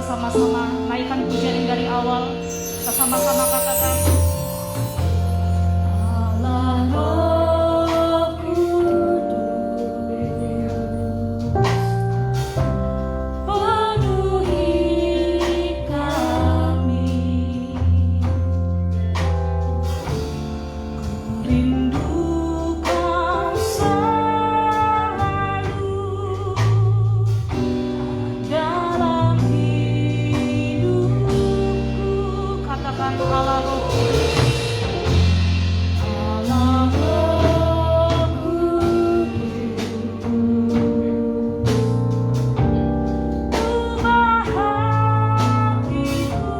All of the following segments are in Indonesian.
Sama-sama naikkan pujian yang dari awal. Kita sama-sama katakan, Allah Roh Kudus, penuhi kami. Ku rindu Kau selalu dalam katakan Allah Roh Kudus, Allah Roh Kudus, ubah hatiku,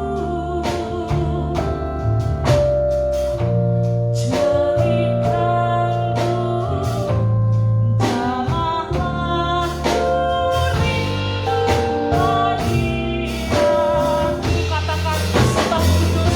jadikanku jamahlah rindu hadiratmu. Katakan sembah kudus,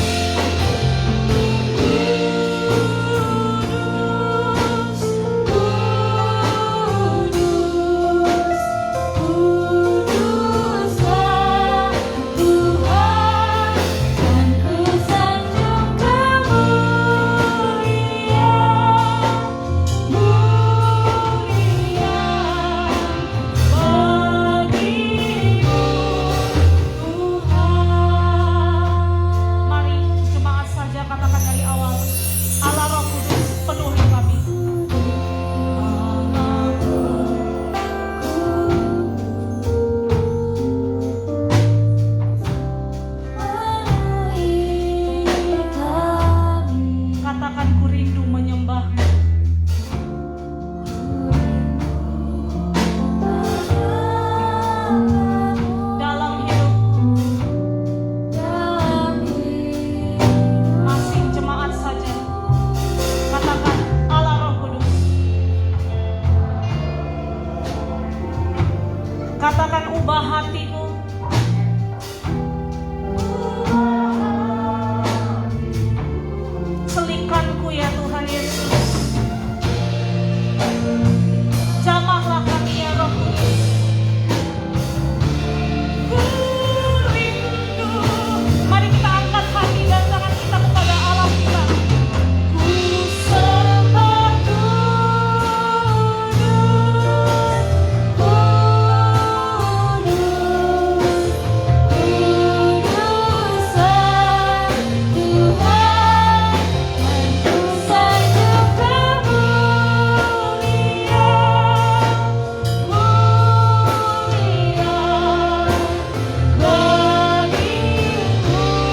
kuduslah Tuhan, dan ku sanjung kemuliaan bagimu Tuhan. Mari jemaat saja katakan dari awal, Allah Roh Kudus penuhi kami. Allah Roh penuhi kami. Katakan, ku rindu menyembah-Mu. Dalam hidup masih jemaat saja katakan, Allah Roh Kudus. Katakan, ubah hatiku, selikanku ya Tuhan Yesus, jamahlah kami ya Roh Kudus. Ku rindu. Mari kita angkat hati dan tangan kita kepada Allah kita. Ku sembah kudus, kuduslah Tuhan, dan ku sanjung kemuliaan bagimu.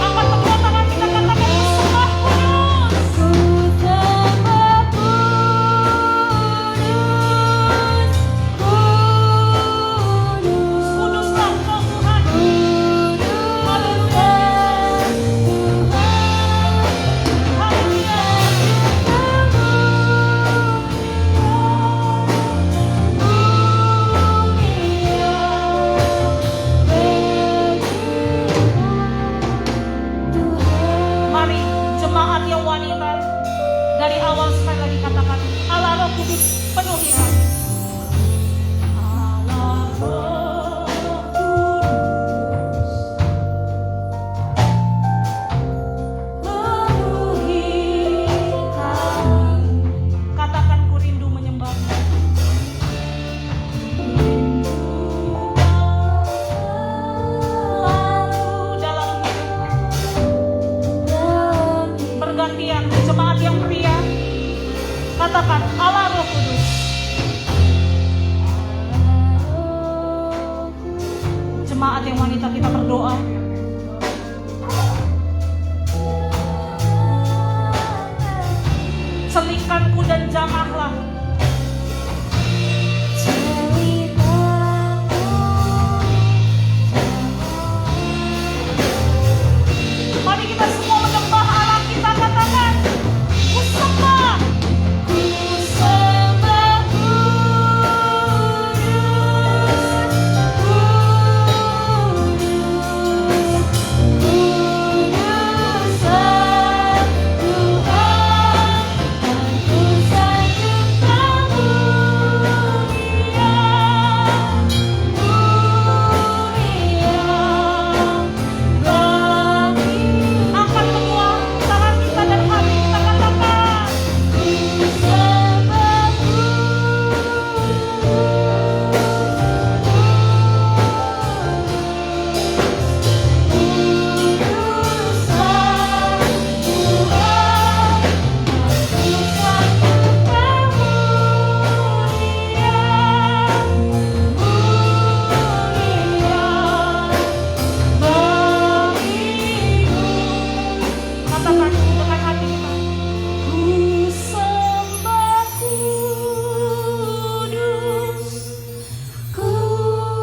Angkat kedua tangan kita, katakan, ku sembah kudus, kuduslah Kau Tuhan, haleluya, haleluya. Mari jemaat yang wanita dari awal sekali lagi katakan, Allah Roh Kudus penuhi kami. Allah Roh Kudus penuhi kami. Katakan, ku rindu menyembah-Mu. Selalu dalam hidup. Bergantian jemaat yang pria katakan, Allah Roh Kudus. Jemaat yang wanita kita berdoa. Selikanku dan jamahlah.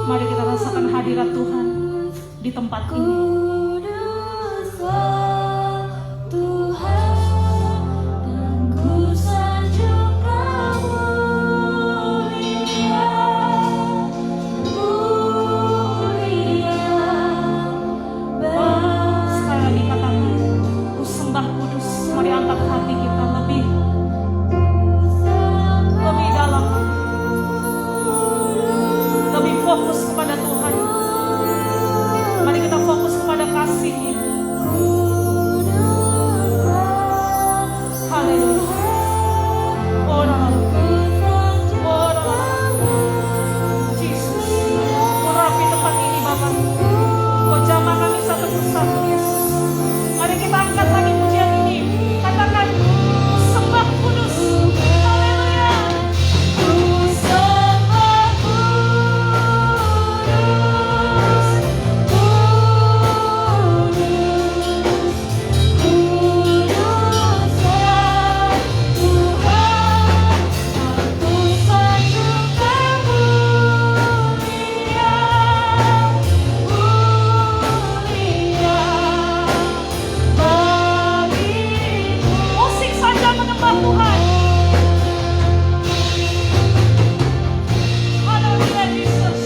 Mari kita rasakan hadirat Tuhan di tempat ini. Sekali lagi katakan, ku sembah kudus. Mari angkat hati kita lebih dalam, lebih fokus kepada Tuhan. Mari kita fokus kepada kasih-Nya. Haleluya. Oh, Yesus, urapi tempat ini Bapa. Oh, jamah kami satu persatu Yesus. Mari kita angkat lagi pujian ini. Katakan, sembah kudus. Haleluya. Musik saja menyembah Tuhan. Haleluya Yesus.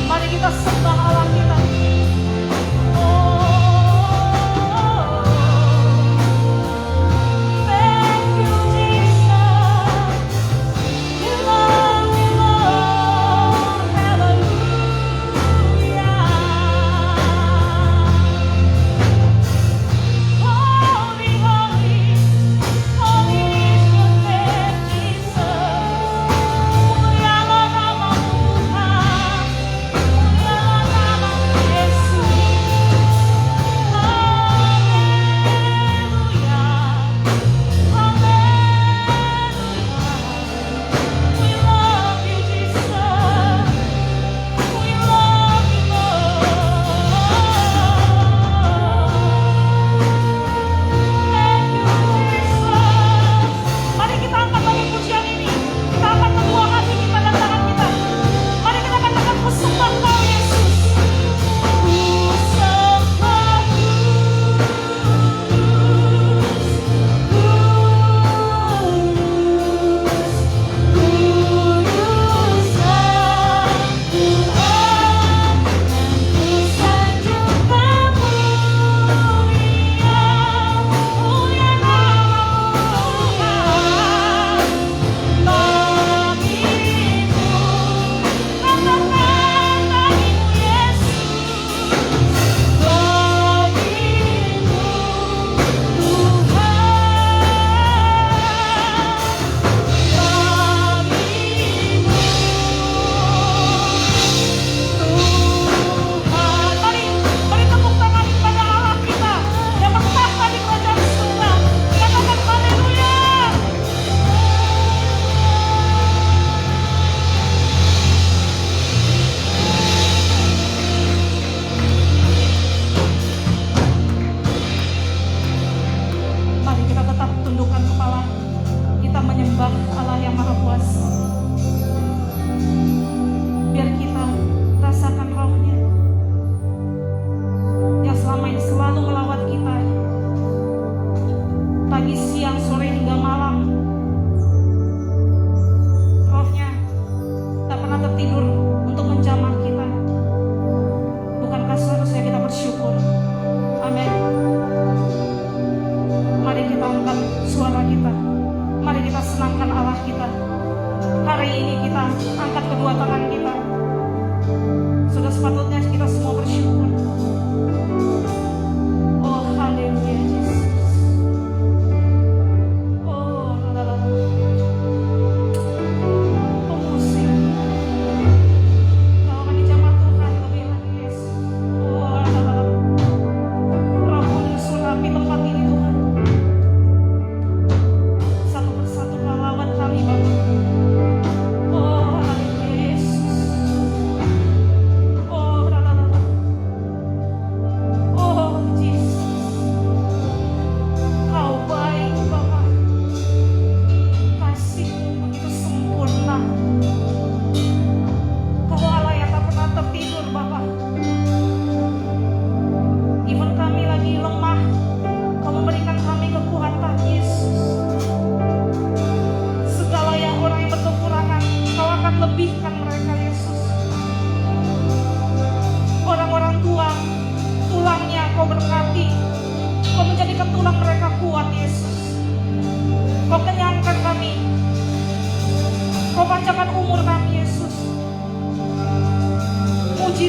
Mari kita sembah Allah kita. Thank you Jesus. We love you Lord. Hallelujah. Holy, holy, holy is your name, Jesus. Mulialah namamu Tuhan. Mulialah namamu Yesus. Haleluya. Haleluya. We love you Jesus. We love you Lord. Mari kita angkat lagi pujian ini. Kita angkat kedua hati kita dan tangan kita. Mari kita katakan, ku sembah Kau Yesus. Ku sembah Mari tepuk tangan kepada Allah kita yang bertahta di kerajaan surga. Katakan haleluya. Mari kita tetap tundukkan kepala. Kita menyembah Allah yang Maha Kuasa. Biar kita rasakan roh-Nya yang selama ini selalu melawat kita. Pagi, siang, sore, hingga malam. Roh-Nya tak pernah tertidur untuk menjamah kita. Bukankah seharusnya kita bersyukur? Amin. Mari kita angkat suara kita. Mari kita senangkan Allah kita. Hari ini kita angkat kedua tangan kita. Sudah sepatutnya kita semua bersyukur. Oh haleluya Yesus. Oh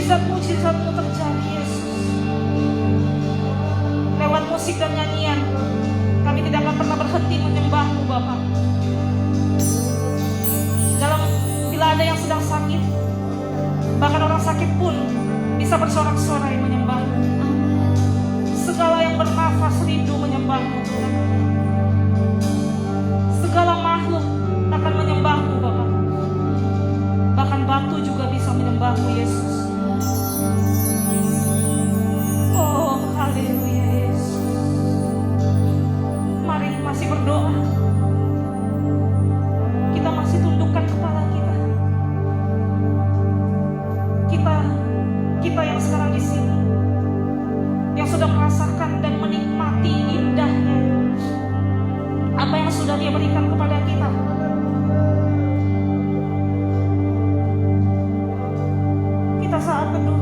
mujizat-mujizat-Mu terjadi, Yesus. Lewat musik dan nyanyian, kami tidak akan pernah berhenti menyembah-Mu, Bapa. Bila ada yang sedang sakit, bahkan orang sakit pun bisa bersorak-sorai menyembah-Mu. Segala yang bernafas rindu menyembah-Mu, Tuhan. Segala makhluk akan menyembah-Mu, Bapa. Bahkan batu juga bisa menyembah-Mu, Yesus. Oh, haleluya, Yesus. Mari masih berdoa. Kita masih tundukkan kepala kita. Kita yang sekarang di sini, yang sudah merasakan dan menikmati indahnya apa yang sudah Dia berikan kepada kita. Kita saat teduh.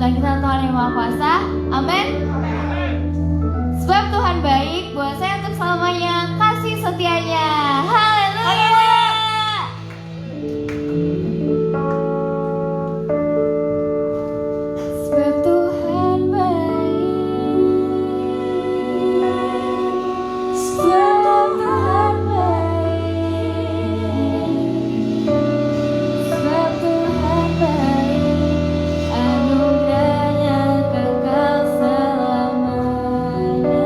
Dalam kita Tuhan yang Maha Kuasa. Amin. Sebab Tuhan baik, buat saya untuk selamanya kasih setianya. Haleluya. Sebab Tuhan baik, sebab Tuhan baik, sebab Tuhan baik, anugerahnya kekal selamanya.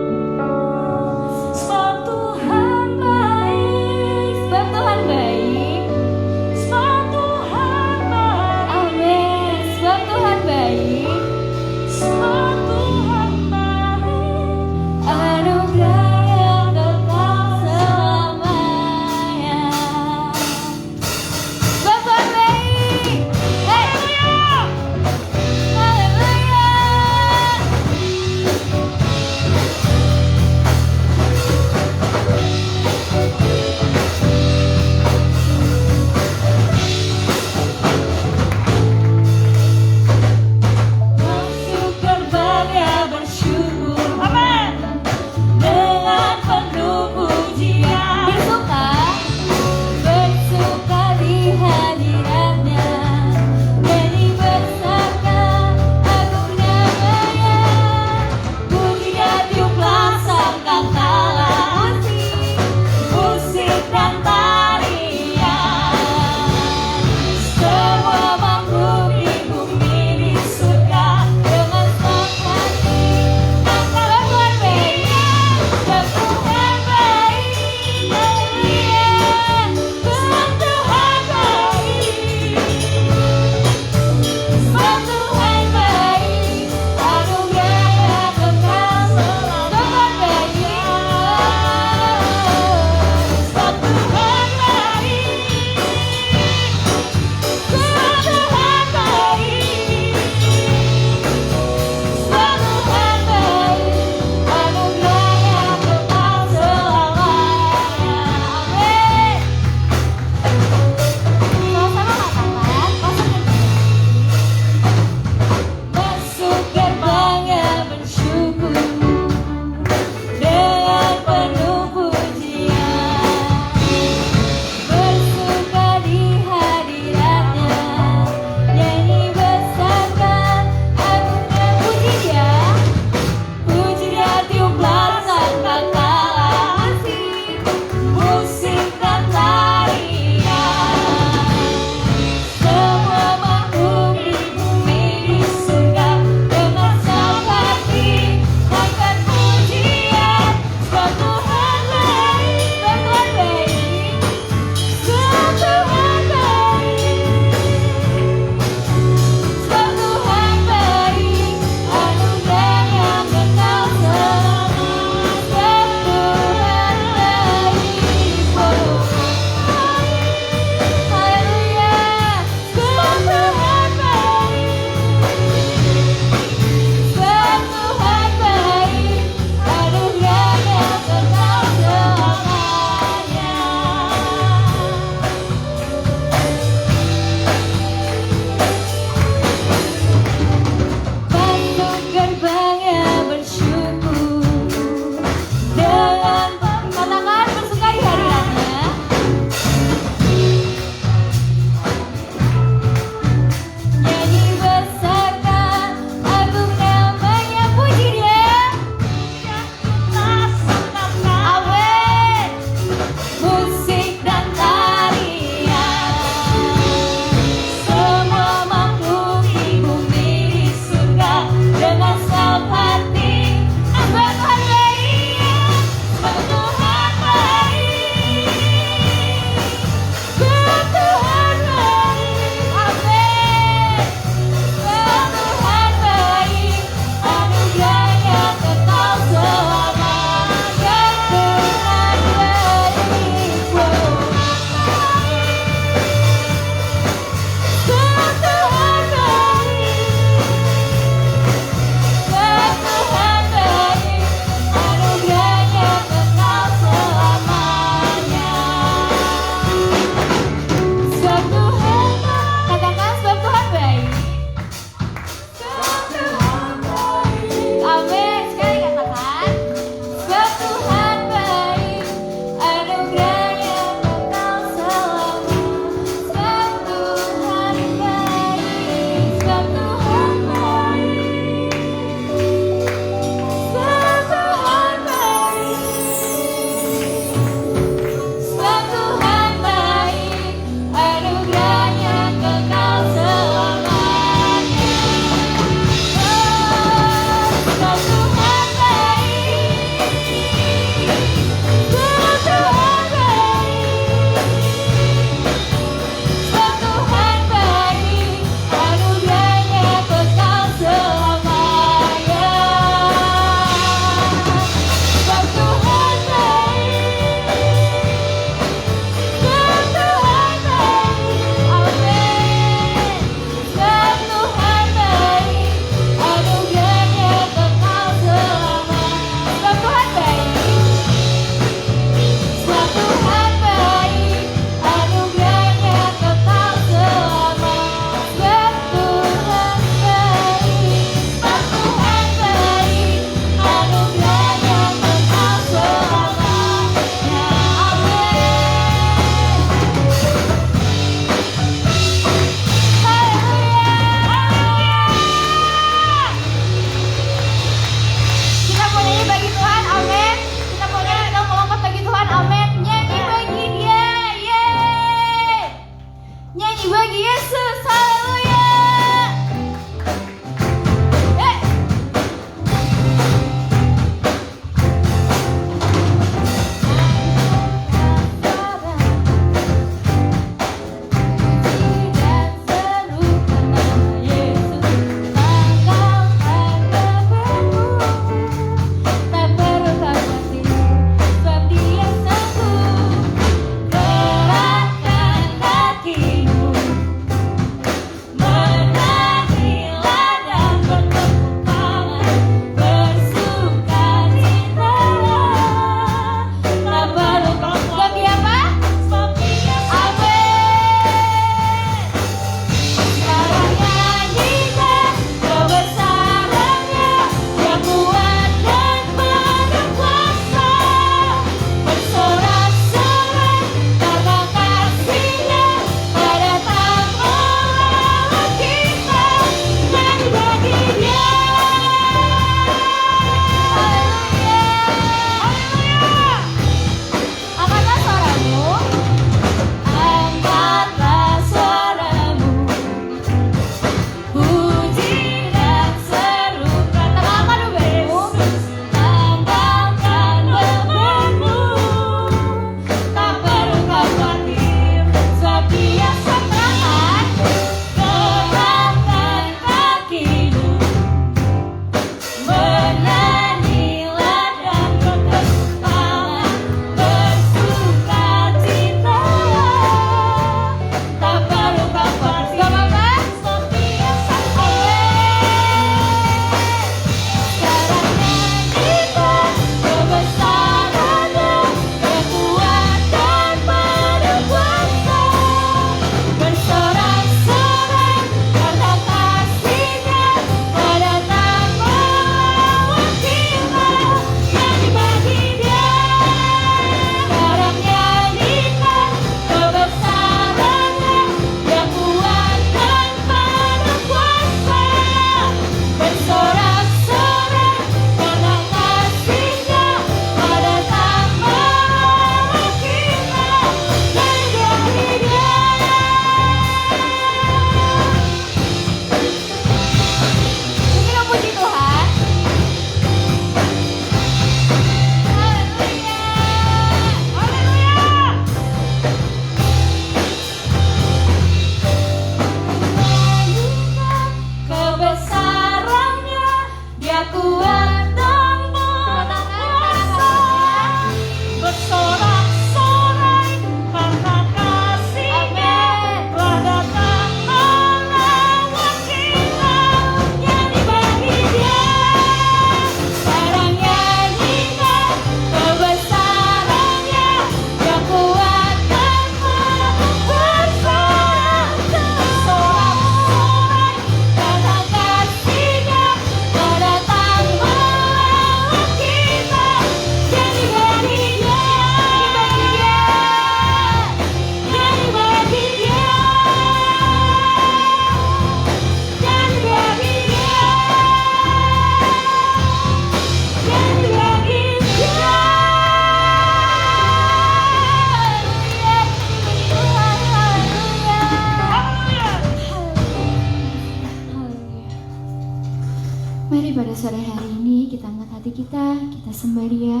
hati kita, kita sembah Dia,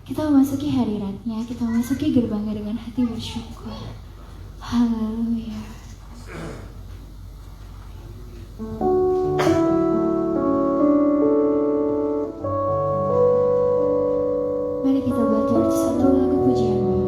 kita memasuki hadirat-Nya, kita memasuki gerbangnya dengan hati bersyukur. Haleluya. Mari kita belajar satu lagu pujian baru.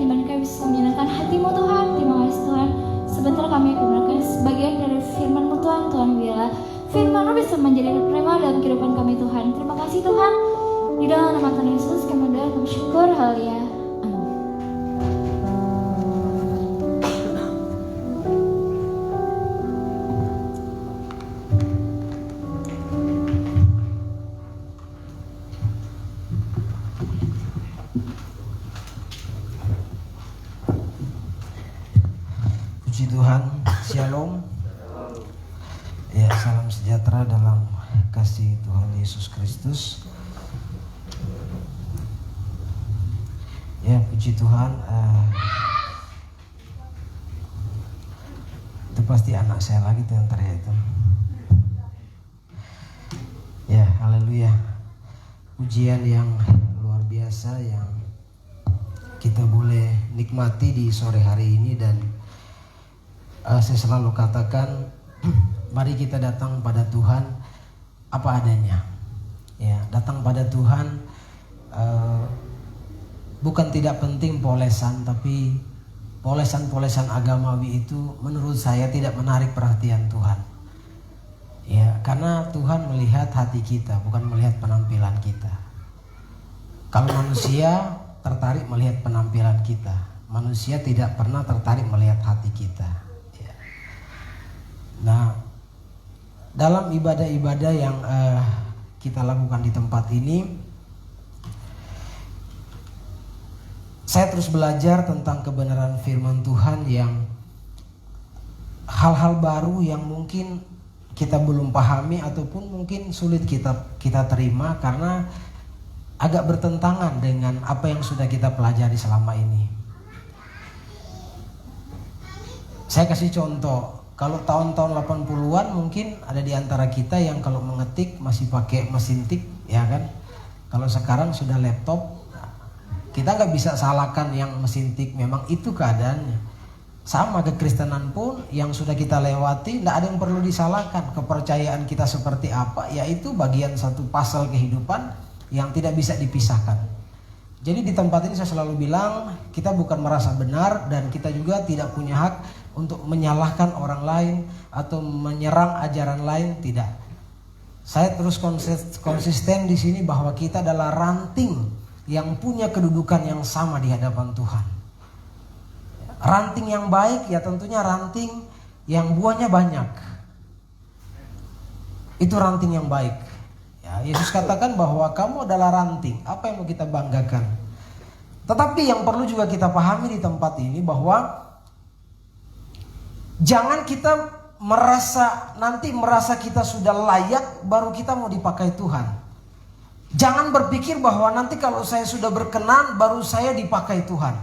dan kami bisa menyenangkan hati-Mu Tuhan. Terima kasih Tuhan. Sebentar kami akan mendengarkan sebagian dari firman-Mu Tuhan. Tuhan biarlah firman-Mu bisa menjadi rema dalam kehidupan kami Tuhan. Terima kasih Tuhan. Di dalam nama Tuhan Yesus kami berdoa, kami syukur. Haleluya. Amin. Puji Tuhan, Shalom. Ya, salam sejahtera dalam kasih Tuhan Yesus Kristus. Ya, puji Tuhan. Itu pasti anak saya lagi tuh yang teriak itu. Ya, haleluya. Pujian yang luar biasa yang kita boleh nikmati di sore hari ini, dan saya selalu katakan, mari kita datang pada Tuhan apa adanya. Ya, datang pada Tuhan bukan tidak penting polesan, tapi polesan-polesan agamawi itu menurut saya tidak menarik perhatian Tuhan. Ya, karena Tuhan melihat hati kita, bukan melihat penampilan kita. Kalau manusia tertarik melihat penampilan kita, manusia tidak pernah tertarik melihat hati kita. Nah, dalam ibadah-ibadah yang kita lakukan di tempat ini, saya terus belajar tentang kebenaran firman Tuhan, yang hal-hal baru yang mungkin kita belum pahami ataupun mungkin sulit kita terima karena agak bertentangan dengan apa yang sudah kita pelajari selama ini. Saya kasih contoh. Kalau tahun-tahun 80-an mungkin ada di antara kita yang kalau mengetik masih pakai mesin tik, ya kan? Kalau sekarang sudah laptop, kita nggak bisa salahkan yang mesin tik, memang itu keadaannya. Sama kekristenan pun yang sudah kita lewati, nggak ada yang perlu disalahkan. Kepercayaan kita seperti apa, yaitu bagian satu pasal kehidupan yang tidak bisa dipisahkan. Jadi di tempat ini saya selalu bilang, kita bukan merasa benar dan kita juga tidak punya hak untuk menyalahkan orang lain atau menyerang ajaran lain, tidak. Saya terus konsisten di sini bahwa kita adalah ranting yang punya kedudukan yang sama di hadapan Tuhan. Ranting yang baik ya tentunya ranting yang buahnya banyak. Itu ranting yang baik. Ya, Yesus katakan bahwa kamu adalah ranting. Apa yang mau kita banggakan? Tetapi yang perlu juga kita pahami di tempat ini bahwa jangan kita merasa kita sudah layak baru kita mau dipakai Tuhan. Jangan berpikir bahwa nanti kalau saya sudah berkenan baru saya dipakai Tuhan.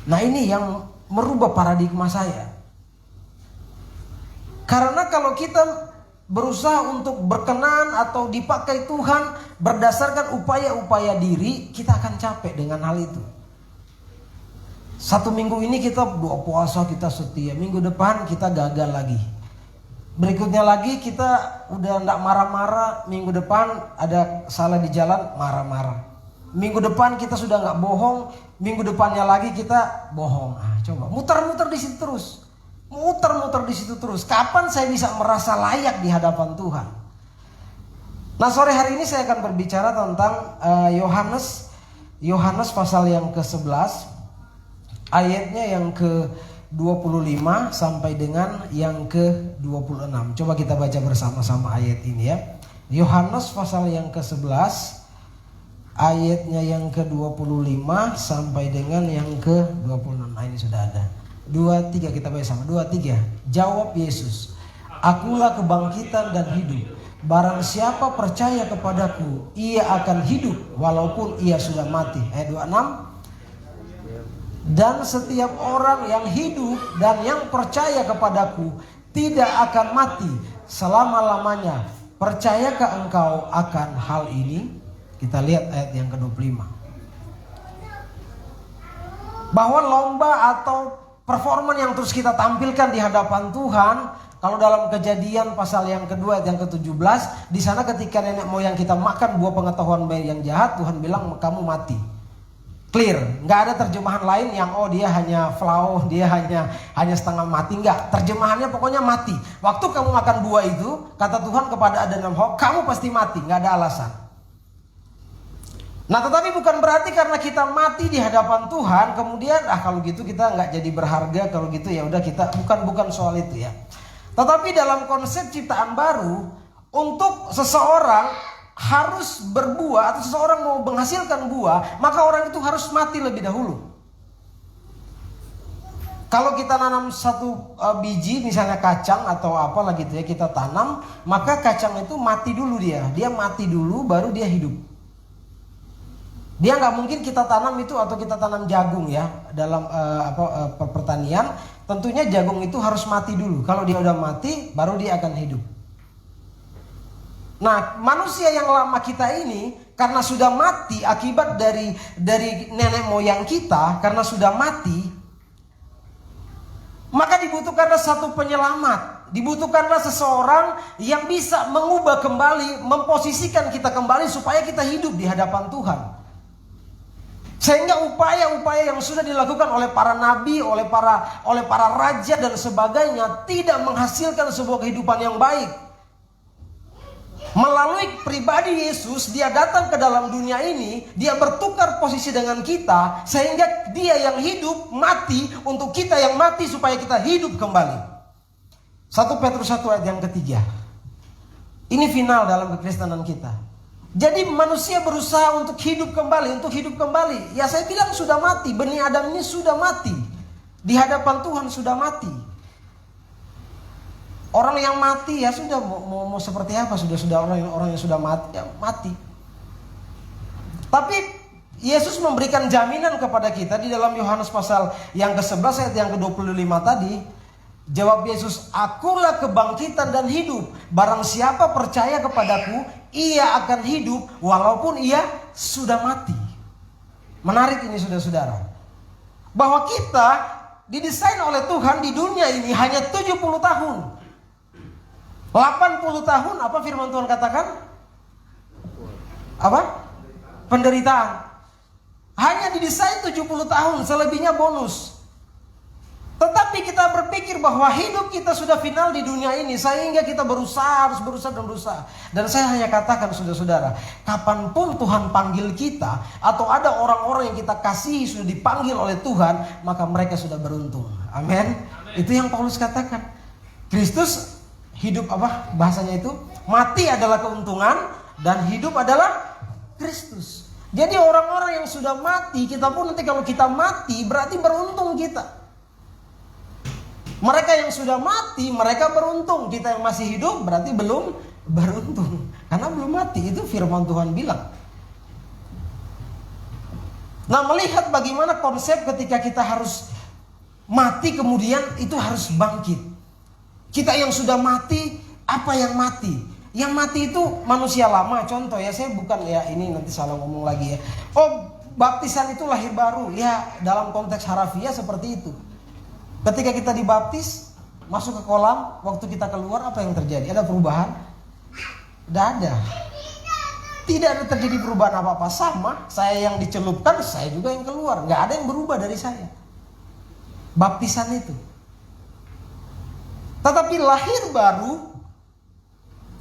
Nah, ini yang merubah paradigma saya. Karena kalau kita berusaha untuk berkenan atau dipakai Tuhan berdasarkan upaya-upaya diri, kita akan capek dengan hal itu. Satu minggu ini kita puasa, kita setia. Minggu depan kita gagal lagi. Berikutnya lagi kita udah gak marah-marah. Minggu depan ada salah di jalan, marah-marah. Minggu depan kita sudah gak bohong. Minggu depannya lagi kita bohong. Coba muter-muter di situ terus. Muter-muter di situ terus. Kapan saya bisa merasa layak di hadapan Tuhan? Nah, sore hari ini saya akan berbicara tentang Yohanes pasal yang ke-11. Ayatnya yang ke-25 sampai dengan yang ke-26. Coba kita baca bersama-sama ayat ini ya. Yohanes pasal yang ke-11 ayatnya yang ke-25 sampai dengan yang ke-26. Nah, ini sudah ada. 2-3 kita baca sama. 2-3. Jawab Yesus, "Akulah kebangkitan dan hidup. Barang siapa percaya kepadaku, ia akan hidup walaupun ia sudah mati." Ayat 26. "Dan setiap orang yang hidup dan yang percaya kepadaku tidak akan mati selama-lamanya. Percayakah engkau akan hal ini?" Kita lihat ayat yang ke-25. Bahwa lomba atau performa yang terus kita tampilkan di hadapan Tuhan, kalau dalam Kejadian pasal yang kedua ayat yang ke-17, di sana ketika nenek moyang kita makan buah pengetahuan baik yang jahat, Tuhan bilang kamu mati. Clear, nggak ada terjemahan lain yang dia hanya flau, dia hanya setengah mati. Nggak, terjemahannya pokoknya mati. Waktu kamu makan buah itu, kata Tuhan kepada Adam dan Hawa, kamu pasti mati, nggak ada alasan. Nah, tetapi bukan berarti karena kita mati di hadapan Tuhan, kemudian kalau gitu kita nggak jadi berharga, kalau gitu ya udah kita bukan soal itu ya. Tetapi dalam konsep ciptaan baru, untuk seseorang harus berbuah atau seseorang mau menghasilkan buah, maka orang itu harus mati lebih dahulu. Kalau kita nanam satu biji, misalnya kacang atau apalah gitu ya, kita tanam, maka kacang itu mati dulu dia mati dulu baru dia hidup. Dia nggak mungkin kita tanam itu atau kita tanam jagung ya dalam pertanian, tentunya jagung itu harus mati dulu. Kalau dia udah mati, baru dia akan hidup. Nah, manusia yang lama kita ini karena sudah mati akibat dari nenek moyang kita, karena sudah mati, maka dibutuhkanlah satu penyelamat. Dibutuhkanlah seseorang yang bisa mengubah kembali, memposisikan kita kembali supaya kita hidup di hadapan Tuhan. Sehingga upaya-upaya yang sudah dilakukan oleh para nabi, oleh para raja dan sebagainya tidak menghasilkan sebuah kehidupan yang baik. Melalui pribadi Yesus, dia datang ke dalam dunia ini, dia bertukar posisi dengan kita, sehingga dia yang hidup mati untuk kita yang mati supaya kita hidup kembali. 1 Petrus 1 ayat yang ketiga. Ini final dalam kekristenan kita. Jadi manusia berusaha untuk hidup kembali. Ya saya bilang sudah mati, benih Adam ini sudah mati. Di hadapan Tuhan sudah mati. Orang yang mati ya sudah mau seperti apa, sudah orang yang sudah mati ya mati. Tapi Yesus memberikan jaminan kepada kita di dalam Yohanes pasal yang ke-11 ayat yang ke-25 tadi. Jawab Yesus, akulah kebangkitan dan hidup. Barang siapa percaya kepadaku, ia akan hidup walaupun ia sudah mati. Menarik ini saudara-saudara. Bahwa kita didesain oleh Tuhan di dunia ini hanya 70 tahun. 80 tahun apa firman Tuhan katakan? Apa? Penderitaan. Hanya didesain 70 tahun, selebihnya bonus. Tetapi kita berpikir bahwa hidup kita sudah final di dunia ini, sehingga kita harus berusaha. Dan saya hanya katakan saudara-saudara, kapanpun Tuhan panggil kita, atau ada orang-orang yang kita kasihi sudah dipanggil oleh Tuhan, maka mereka sudah beruntung. Amin. Itu yang Paulus katakan. Kristus hidup apa bahasanya itu? Mati adalah keuntungan dan hidup adalah Kristus. Jadi orang-orang yang sudah mati, kita pun nanti kalau kita mati berarti beruntung kita. Mereka yang sudah mati, mereka beruntung. Kita yang masih hidup berarti belum beruntung. Karena belum mati, itu firman Tuhan bilang. Nah, melihat bagaimana konsep ketika kita harus mati kemudian itu harus bangkit. Kita yang sudah mati, apa yang mati? Yang mati itu manusia lama. Contoh ya, saya bukan ya ini nanti salah ngomong lagi ya. Baptisan itu lahir baru. Ya, dalam konteks harafiah seperti itu. Ketika kita dibaptis, masuk ke kolam, waktu kita keluar apa yang terjadi? Ada perubahan? Tidak ada. Tidak ada terjadi perubahan apa-apa. Sama, saya yang dicelupkan, saya juga yang keluar. Nggak ada yang berubah dari saya. Baptisan itu. Tetapi lahir baru,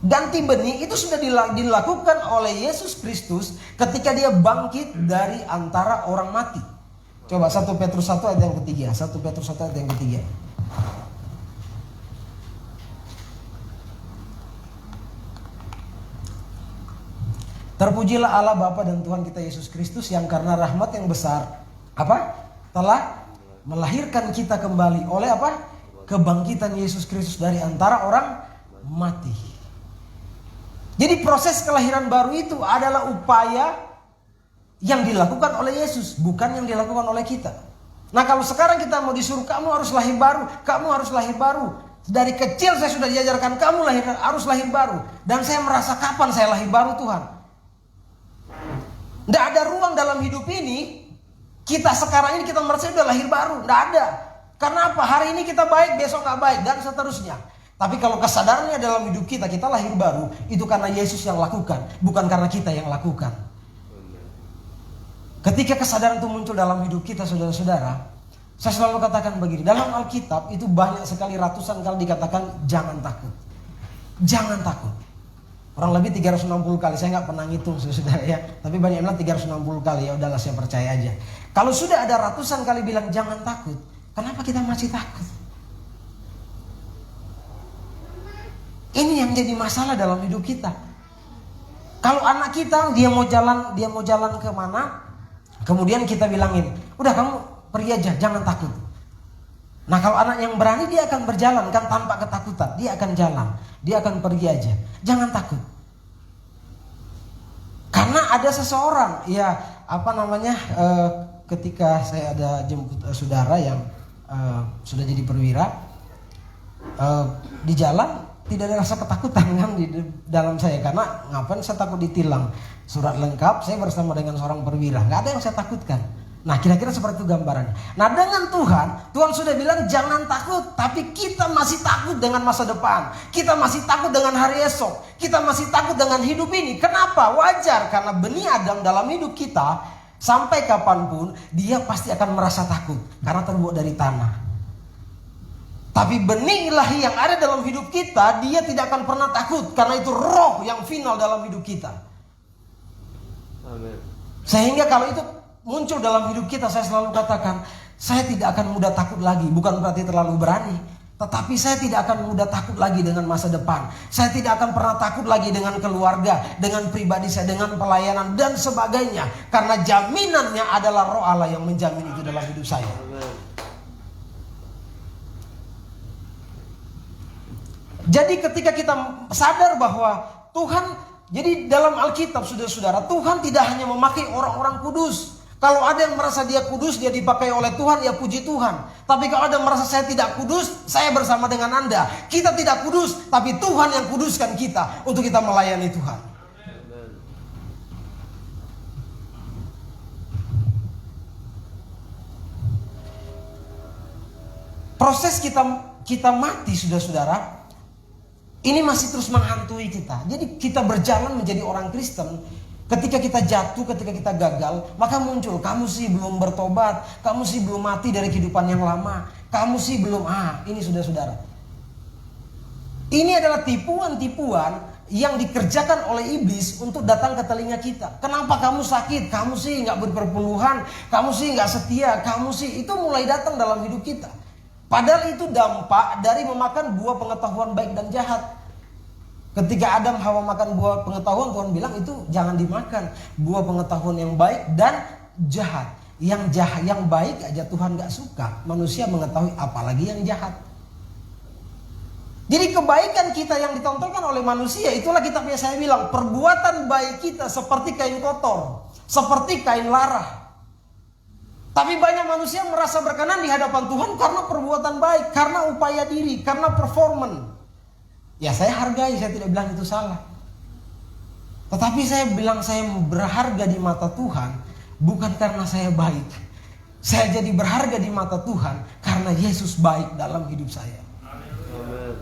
ganti benih itu sudah dilakukan oleh Yesus Kristus ketika dia bangkit dari antara orang mati. Coba 1 Petrus 1 ayat yang ketiga. 1 Petrus 1 ayat yang ketiga. Terpujilah Allah Bapa dan Tuhan kita Yesus Kristus yang karena rahmat yang besar telah melahirkan kita kembali oleh kebangkitan Yesus Kristus dari antara orang mati. Jadi proses kelahiran baru itu adalah upaya yang dilakukan oleh Yesus, bukan yang dilakukan oleh kita. Nah, kalau sekarang kita mau disuruh kamu harus lahir baru, kamu harus lahir baru. Dari kecil saya sudah diajarkan kamu harus lahir baru. Dan saya merasa kapan saya lahir baru Tuhan? Tidak ada ruang dalam hidup ini. Kita sekarang ini kita merasa sudah lahir baru. Tidak ada. Karena apa? Hari ini kita baik, besok gak baik, dan seterusnya. Tapi kalau kesadarannya dalam hidup kita lahir baru, itu karena Yesus yang lakukan, bukan karena kita yang lakukan. Ketika kesadaran itu muncul dalam hidup kita, saudara-saudara, saya selalu katakan begini, dalam Alkitab itu banyak sekali, ratusan kali dikatakan jangan takut. Jangan takut. Kurang lebih 360 kali, saya nggak pernah ngitung saudara ya. Tapi banyak yang bilang 360 kali, ya udahlah saya percaya aja. Kalau sudah ada ratusan kali bilang jangan takut, kenapa kita masih takut? Ini yang jadi masalah dalam hidup kita. Kalau anak kita dia mau jalan kemana, kemudian kita bilangin, udah kamu pergi aja, jangan takut. Nah kalau anak yang berani dia akan berjalan kan tanpa ketakutan, dia akan jalan, dia akan pergi aja, jangan takut. Karena ada seseorang, ya ketika saya ada jemput saudara yang sudah jadi perwira, di jalan tidak ada rasa ketakutan kan di dalam saya, karena ngapain saya takut ditilang, surat lengkap, saya bersama dengan seorang perwira, nggak ada yang saya takutkan. Nah kira-kira seperti itu gambarannya. Nah dengan Tuhan sudah bilang jangan takut, tapi kita masih takut dengan masa depan, kita masih takut dengan hari esok, kita masih takut dengan hidup ini. Kenapa? Wajar, karena benih Adam dalam hidup kita sampai kapanpun dia pasti akan merasa takut karena terbuat dari tanah. Tapi benih ilahi yang ada dalam hidup kita, dia tidak akan pernah takut karena itu roh yang final dalam hidup kita. Amin. Sehingga kalau itu muncul dalam hidup kita, saya selalu katakan, saya tidak akan mudah takut lagi. Bukan berarti terlalu berani, tetapi saya tidak akan mudah takut lagi dengan masa depan. Saya tidak akan pernah takut lagi dengan keluarga, dengan pribadi saya, dengan pelayanan dan sebagainya. Karena jaminannya adalah roh Allah yang menjamin itu dalam hidup saya. Jadi ketika kita sadar bahwa Tuhan, jadi dalam Alkitab saudara-saudara, Tuhan tidak hanya memakai orang-orang kudus. Kalau ada yang merasa dia kudus, dia dipakai oleh Tuhan, ya puji Tuhan. Tapi kalau ada yang merasa saya tidak kudus, saya bersama dengan Anda. Kita tidak kudus, tapi Tuhan yang kuduskan kita untuk kita melayani Tuhan. Proses kita mati, saudara-saudara, ini masih terus menghantui kita. Jadi kita berjalan menjadi orang Kristen. Ketika kita jatuh, ketika kita gagal, maka muncul, kamu sih belum bertobat, kamu sih belum mati dari kehidupan yang lama, kamu sih belum, ini saudara-saudara. Ini adalah tipuan-tipuan yang dikerjakan oleh iblis untuk datang ke telinga kita. Kenapa kamu sakit? Kamu sih gak berperpuluhan, kamu sih gak setia, kamu sih, itu mulai datang dalam hidup kita. Padahal itu dampak dari memakan buah pengetahuan baik dan jahat. Ketika Adam Hawa makan buah pengetahuan, Tuhan bilang itu jangan dimakan. Buah pengetahuan yang baik dan jahat. Yang jahat, yang baik aja Tuhan gak suka. Manusia mengetahui, apalagi yang jahat. Jadi kebaikan kita yang ditontonkan oleh manusia, itulah kitabnya saya bilang, perbuatan baik kita seperti kain kotor, seperti kain larah. Tapi banyak manusia merasa berkenan di hadapan Tuhan karena perbuatan baik, karena upaya diri, karena performan. Ya saya hargai, saya tidak bilang itu salah. Tetapi saya bilang saya berharga di mata Tuhan bukan karena saya baik. Saya jadi berharga di mata Tuhan karena Yesus baik dalam hidup saya. Amin.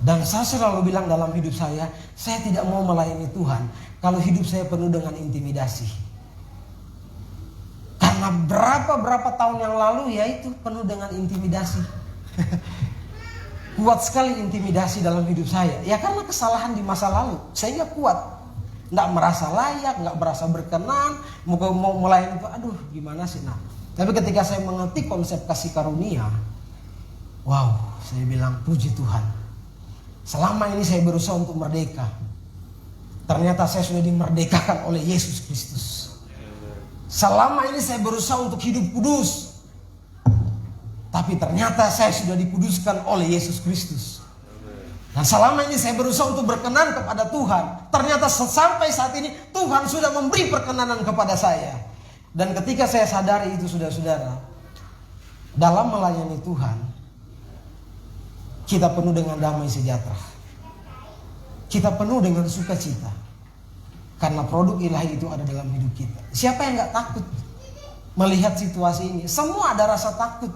Dan saya selalu bilang dalam hidup saya tidak mau melayani Tuhan kalau hidup saya penuh dengan intimidasi. Karena berapa tahun yang lalu ya itu penuh dengan intimidasi. Kuat sekali intimidasi dalam hidup saya. Ya karena kesalahan di masa lalu. Saya gak kuat. Gak merasa layak, gak merasa berkenan. Mau melayani itu, aduh gimana sih. Nah, tapi ketika saya mengerti konsep kasih karunia, wow, saya bilang puji Tuhan. Selama ini saya berusaha untuk merdeka. Ternyata saya sudah dimerdekakan oleh Yesus Kristus. Selama ini saya berusaha untuk hidup kudus. Tapi ternyata saya sudah dikuduskan oleh Yesus Kristus. Dan selama ini saya berusaha untuk berkenan kepada Tuhan. Ternyata sampai saat ini Tuhan sudah memberi perkenanan kepada saya. Dan ketika saya sadari itu saudara-saudara, dalam melayani Tuhan, kita penuh dengan damai sejahtera. Kita penuh dengan sukacita. Karena produk ilahi itu ada dalam hidup kita. Siapa yang gak takut melihat situasi ini? Semua ada rasa takut.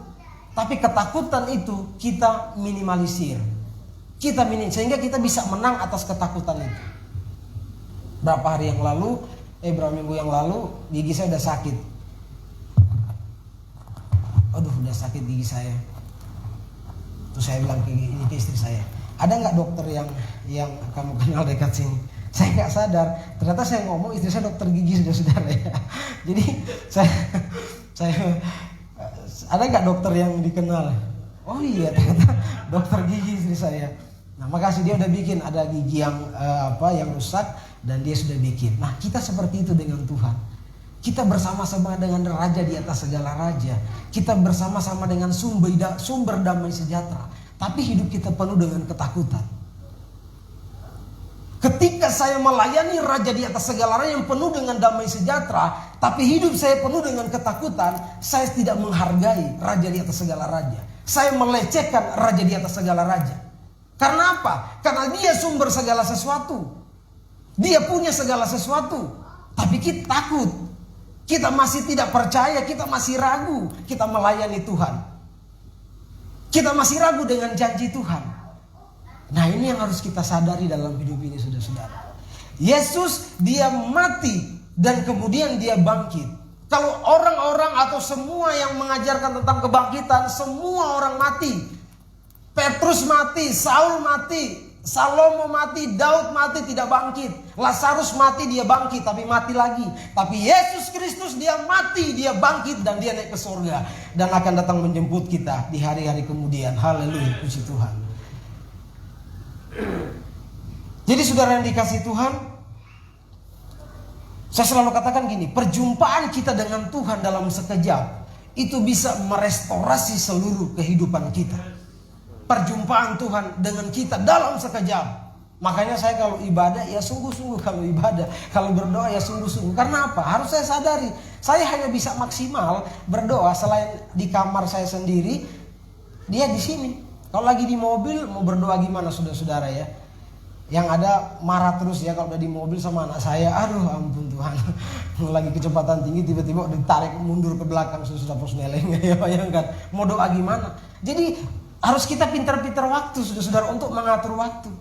Tapi ketakutan itu kita minimalisir. Sehingga kita bisa menang atas ketakutan itu. Berapa hari yang lalu Berapa minggu yang lalu gigi saya udah sakit. Aduh, udah sakit gigi saya. Terus saya bilang ke istri saya, ada nggak dokter yang kamu kenal dekat sini? Saya nggak sadar, ternyata saya ngomong istri saya dokter gigi, saudara ya. Jadi saya ada nggak dokter yang dikenal? Oh iya, ternyata dokter gigi istri saya. Nah, makasih, dia udah bikin, ada gigi yang yang rusak dan dia sudah bikin. Nah, kita seperti itu dengan Tuhan. Kita bersama-sama dengan Raja di atas segala raja. Kita bersama-sama dengan sumber damai sejahtera. Tapi hidup kita penuh dengan ketakutan. Ketika saya melayani Raja di atas segala raja yang penuh dengan damai sejahtera, tapi hidup saya penuh dengan ketakutan, saya tidak menghargai Raja di atas segala raja. Saya melecehkan Raja di atas segala raja. Karena apa? Karena dia sumber segala sesuatu. Dia punya segala sesuatu. Tapi kita takut. Kita masih tidak percaya, kita masih ragu kita melayani Tuhan. Kita masih ragu dengan janji Tuhan. Nah, ini yang harus kita sadari dalam hidup ini, saudara-saudara. Yesus dia mati dan kemudian dia bangkit. Kalau orang-orang atau semua yang mengajarkan tentang kebangkitan, semua orang mati. Petrus mati, Saul mati, Salomo mati, Daud mati tidak bangkit. Lazarus mati, dia bangkit tapi mati lagi. Tapi Yesus Kristus dia mati, dia bangkit dan dia naik ke surga. Dan akan datang menjemput kita di hari-hari kemudian. Haleluya, puji Tuhan. Jadi saudara yang dikasih Tuhan, saya selalu katakan gini, perjumpaan kita dengan Tuhan dalam sekejap itu bisa merestorasi seluruh kehidupan kita. Perjumpaan Tuhan dengan kita dalam sekejap. Makanya saya kalau ibadah ya sungguh-sungguh kalau ibadah. Kalau berdoa ya sungguh-sungguh. Karena apa? Harus saya sadari, saya hanya bisa maksimal berdoa selain di kamar saya sendiri, dia di sini. Kalau lagi di mobil mau berdoa gimana saudara-saudara ya? Yang ada marah terus ya kalau udah di mobil sama anak saya. Aduh ampun Tuhan. Lagi kecepatan tinggi tiba-tiba ditarik mundur ke belakang sudah posneleng ya, bayangkan. Mau doa gimana? Jadi harus kita pintar-pintar waktu saudara-saudara untuk mengatur waktu.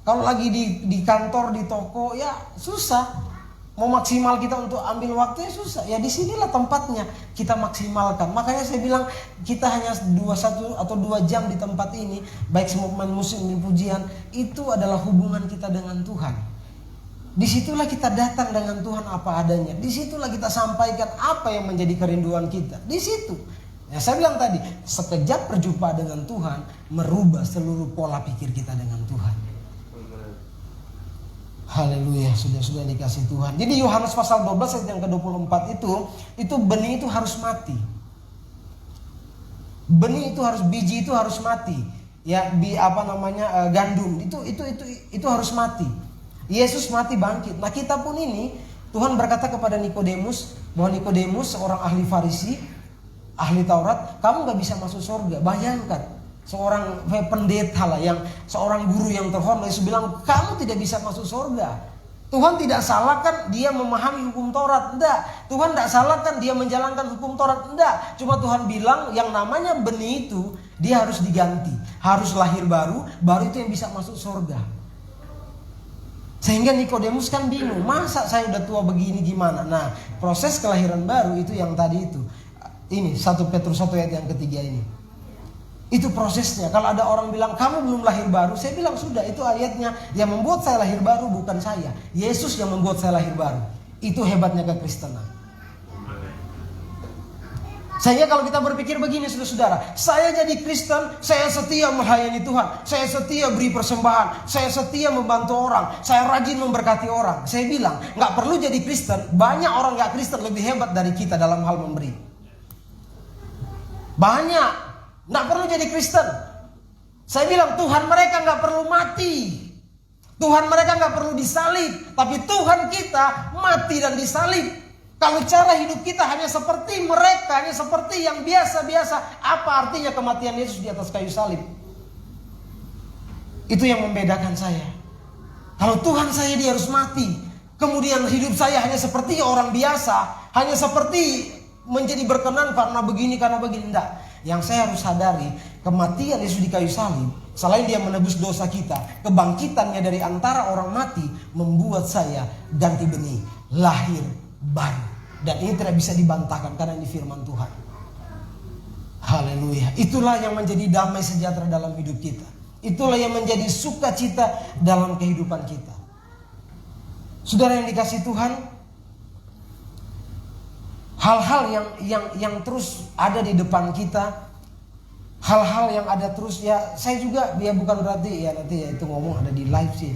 Kalau lagi di kantor, di toko ya susah. Mau maksimal kita untuk ambil waktu ya susah. Ya disinilah tempatnya kita maksimalkan. Makanya saya bilang kita hanya 1 atau 2 jam di tempat ini, baik semua pemain musik dan pujian, itu adalah hubungan kita dengan Tuhan. Disitulah kita datang dengan Tuhan apa adanya. Disitulah kita sampaikan apa yang menjadi kerinduan kita. Di situ. Ya, saya bilang tadi, sekejap berjumpa dengan Tuhan merubah seluruh pola pikir kita dengan Tuhan. Haleluya, sudah dikasih Tuhan. Jadi Yohanes pasal 12 ayat yang ke-24 itu benih itu harus mati. Benih itu harus, biji itu harus mati. Ya, gandum itu harus mati. Yesus mati bangkit. Nah, kita pun ini Tuhan berkata kepada Nikodemus bahwa Nikodemus seorang ahli Farisi, ahli Taurat, kamu gak bisa masuk surga. Bayangkan seorang pendeta lah, yang seorang guru yang terhormat, Yesus bilang kamu tidak bisa masuk surga. Tuhan tidak salahkan dia memahami hukum Taurat, enggak. Tuhan tidak salahkan dia menjalankan hukum Taurat, enggak. Cuma Tuhan bilang yang namanya benih itu dia harus diganti, harus lahir baru itu yang bisa masuk surga. Sehingga Nikodemus kan bingung, masa saya udah tua begini gimana? Nah, proses kelahiran baru itu yang tadi itu. Ini 1 Petrus 1 ayat yang ketiga ini. Itu prosesnya. Kalau ada orang bilang kamu belum lahir baru, saya bilang sudah, itu ayatnya. Yang membuat saya lahir baru bukan saya, Yesus yang membuat saya lahir baru. Itu hebatnya kekristenan. Sehingga kalau kita berpikir begini saudara-saudara, saya jadi Kristen, saya setia melayani Tuhan, saya setia beri persembahan, saya setia membantu orang, saya rajin memberkati orang. Saya bilang gak perlu jadi Kristen. Banyak orang gak Kristen lebih hebat dari kita dalam hal memberi. Banyak, gak perlu jadi Kristen. Saya bilang Tuhan mereka gak perlu mati, Tuhan mereka gak perlu disalib, tapi Tuhan kita mati dan disalib. Kalau cara hidup kita hanya seperti mereka, hanya seperti yang biasa-biasa, apa artinya kematian Yesus di atas kayu salib? Itu yang membedakan saya. Kalau Tuhan saya dia harus mati, kemudian hidup saya hanya seperti orang biasa, hanya seperti menjadi berkenan karena begini, enggak. Yang saya harus sadari, kematian Yesus di kayu salib, selain dia menebus dosa kita, kebangkitannya dari antara orang mati membuat saya ganti benih, lahir baru. Dan ini tidak bisa dibantahkan karena ini firman Tuhan. Haleluya. Itulah yang menjadi damai sejahtera dalam hidup kita. Itulah yang menjadi sukacita dalam kehidupan kita. Saudara yang dikasihi Tuhan, hal-hal yang terus ada di depan kita, hal-hal yang ada terus, ya saya juga, ya bukan berarti ya nanti ya itu ngomong ada di live sih.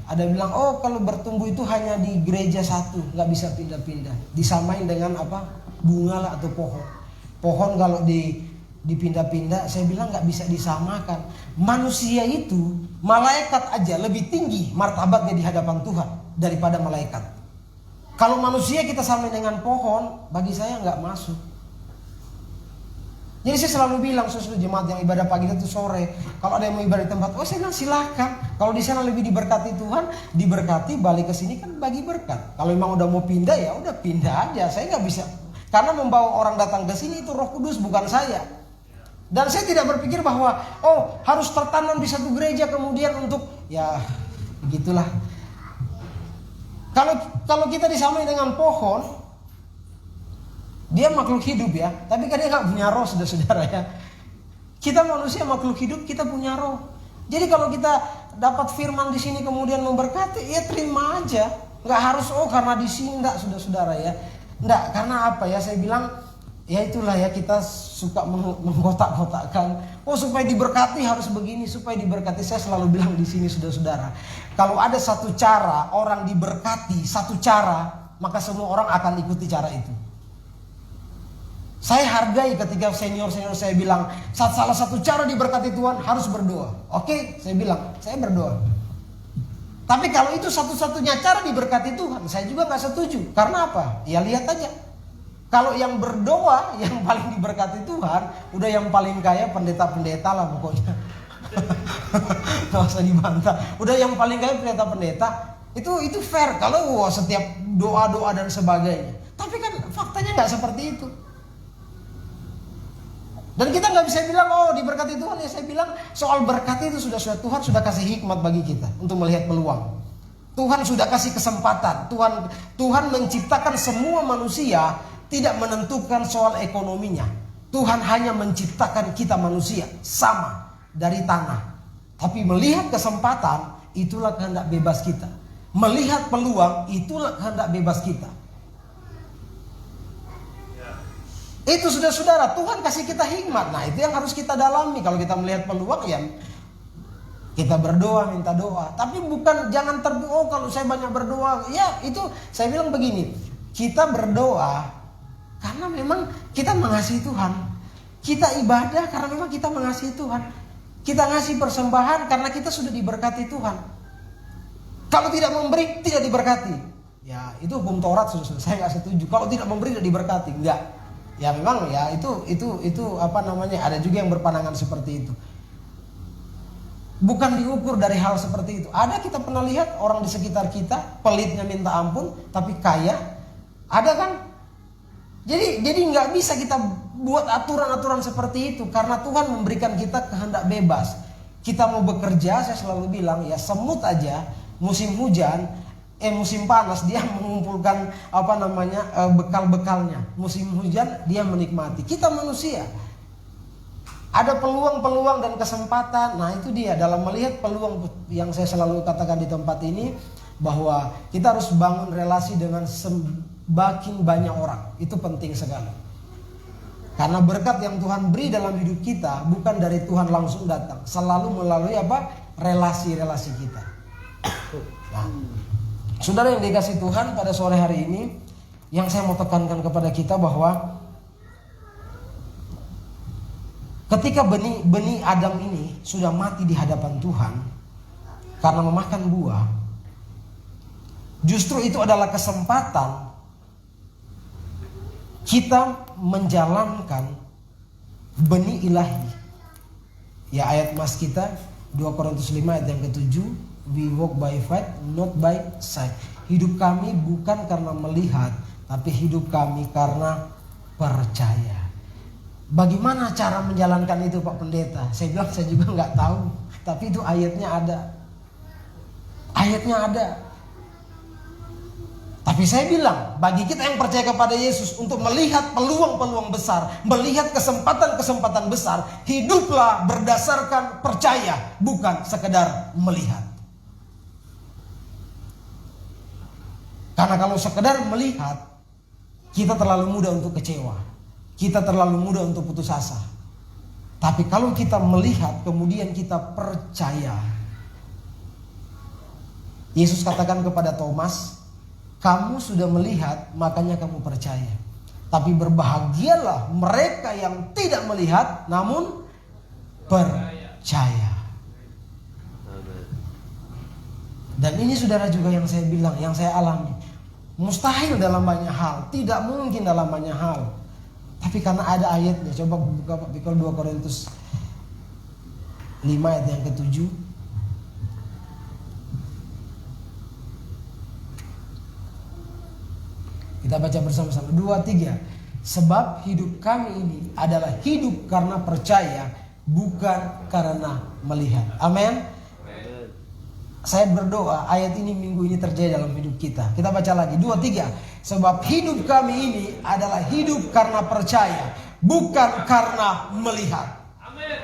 Ada bilang, oh kalau bertumbuh itu hanya di gereja satu, nggak bisa pindah-pindah. Disamain dengan apa? Bunga lah atau pohon. Pohon kalau dipindah-pindah, saya bilang nggak bisa disamakan. Manusia itu, malaikat aja lebih tinggi martabatnya di hadapan Tuhan daripada malaikat. Kalau manusia kita samain dengan pohon, bagi saya nggak masuk. Jadi saya selalu bilang sesuatu jemaat yang ibadah pagi itu sore, kalau ada yang mau ibadah di tempat, oh saya bilang silakan. Kalau di sana lebih diberkati Tuhan, diberkati, balik ke sini kan bagi berkat. Kalau memang udah mau pindah ya udah pindah aja. Saya nggak bisa, karena membawa orang datang ke sini itu Roh Kudus, bukan saya. Dan saya tidak berpikir bahwa oh harus tertanam di satu gereja kemudian untuk ya begitulah. Kalau kita disamain dengan pohon, dia makhluk hidup ya, tapi kan dia nggak punya roh, saudara-saudara ya. Kita manusia makhluk hidup, kita punya roh. Jadi kalau kita dapat firman di sini kemudian memberkati, ya terima aja. Nggak harus oh karena di sini, enggak, saudara-saudara ya. Enggak, karena apa ya? Saya bilang ya itulah ya, kita suka mengkotak-kotakkan. Oh supaya diberkati harus begini, supaya diberkati. Saya selalu bilang di sini, saudara-saudara, kalau ada satu cara orang diberkati, satu cara, maka semua orang akan ikuti cara itu. Saya hargai ketika senior-senior saya bilang, salah satu cara diberkati Tuhan harus berdoa. Oke, saya bilang, saya berdoa. Tapi kalau itu satu-satunya cara diberkati Tuhan, saya juga gak setuju. Karena apa? Ya lihat aja. Kalau yang berdoa, yang paling diberkati Tuhan, udah yang paling kaya pendeta-pendeta lah pokoknya. Gak usah dibantah. Udah yang paling kaya pendeta-pendeta, itu fair. Kalau setiap doa-doa dan sebagainya. Tapi kan faktanya gak seperti itu. Dan kita nggak bisa bilang oh diberkati Tuhan ya. Saya bilang soal berkat itu sudah Tuhan sudah kasih hikmat bagi kita untuk melihat peluang. Tuhan sudah kasih kesempatan. Tuhan menciptakan semua manusia, tidak menentukan soal ekonominya. Tuhan hanya menciptakan kita manusia sama dari tanah. Tapi melihat kesempatan, itulah kehendak bebas kita. Melihat peluang, itulah kehendak bebas kita. Itu saudara-saudara, Tuhan kasih kita hikmat. Nah itu yang harus kita dalami. Kalau kita melihat peluang ya kita berdoa, minta doa. Tapi bukan jangan oh kalau saya banyak berdoa. Ya itu saya bilang begini, kita berdoa karena memang kita mengasihi Tuhan. Kita ibadah karena memang kita mengasihi Tuhan. Kita ngasih persembahan karena kita sudah diberkati Tuhan. Kalau tidak memberi tidak diberkati. Ya itu hukum Taurat, saya nggak setuju. Kalau tidak memberi tidak diberkati, enggak. Ya memang ya itu apa namanya, ada juga yang berpandangan seperti itu. Bukan diukur dari hal seperti itu. Ada kita pernah lihat orang di sekitar kita pelitnya minta ampun tapi kaya. Ada kan? Jadi nggak bisa kita buat aturan-aturan seperti itu karena Tuhan memberikan kita kehendak bebas. Kita mau bekerja, saya selalu bilang ya semut aja musim hujan musim panas dia mengumpulkan bekal-bekalnya. Musim hujan dia menikmati. Kita manusia ada peluang-peluang dan kesempatan. Nah itu dia dalam melihat peluang yang saya selalu katakan di tempat ini, bahwa kita harus bangun relasi dengan semakin banyak orang. Itu penting sekali. Karena berkat yang Tuhan beri dalam hidup kita bukan dari Tuhan langsung datang, selalu melalui relasi-relasi kita. Nah, saudara yang dikasihi Tuhan, pada sore hari ini yang saya mau tekankan kepada kita bahwa ketika benih Adam ini sudah mati di hadapan Tuhan karena memakan buah, justru itu adalah kesempatan kita menjalankan benih ilahi. Ya ayat mas kita 2 Korintus 5 ayat yang ke-7, we walk by faith, not by sight. Hidup kami bukan karena melihat, tapi hidup kami karena percaya. Bagaimana cara menjalankan itu Pak Pendeta? Saya bilang saya juga nggak tahu, tapi itu ayatnya ada. Ayatnya ada. Tapi saya bilang, bagi kita yang percaya kepada Yesus, untuk melihat peluang-peluang besar, melihat kesempatan-kesempatan besar, hiduplah berdasarkan percaya, bukan sekedar melihat. Karena kalau sekedar melihat, kita terlalu mudah untuk kecewa. Kita terlalu mudah untuk putus asa. Tapi kalau kita melihat, kemudian kita percaya. Yesus katakan kepada Thomas, kamu sudah melihat, makanya kamu percaya. Tapi berbahagialah mereka yang tidak melihat, namun percaya. Dan ini saudara juga yang saya bilang, yang saya alami. Mustahil dalam banyak hal, tidak mungkin dalam banyak hal. Tapi karena ada ayatnya, coba buka Pak Pikul 2 Korintus 5 ayat yang ke-7. Kita baca bersama-sama. 2, 3. Sebab hidup kami ini adalah hidup karena percaya, bukan karena melihat. Amin. Saya berdoa ayat ini minggu ini terjadi dalam hidup kita. Kita baca lagi. 2, 3. Sebab hidup kami ini adalah hidup karena percaya, bukan karena melihat. Amin.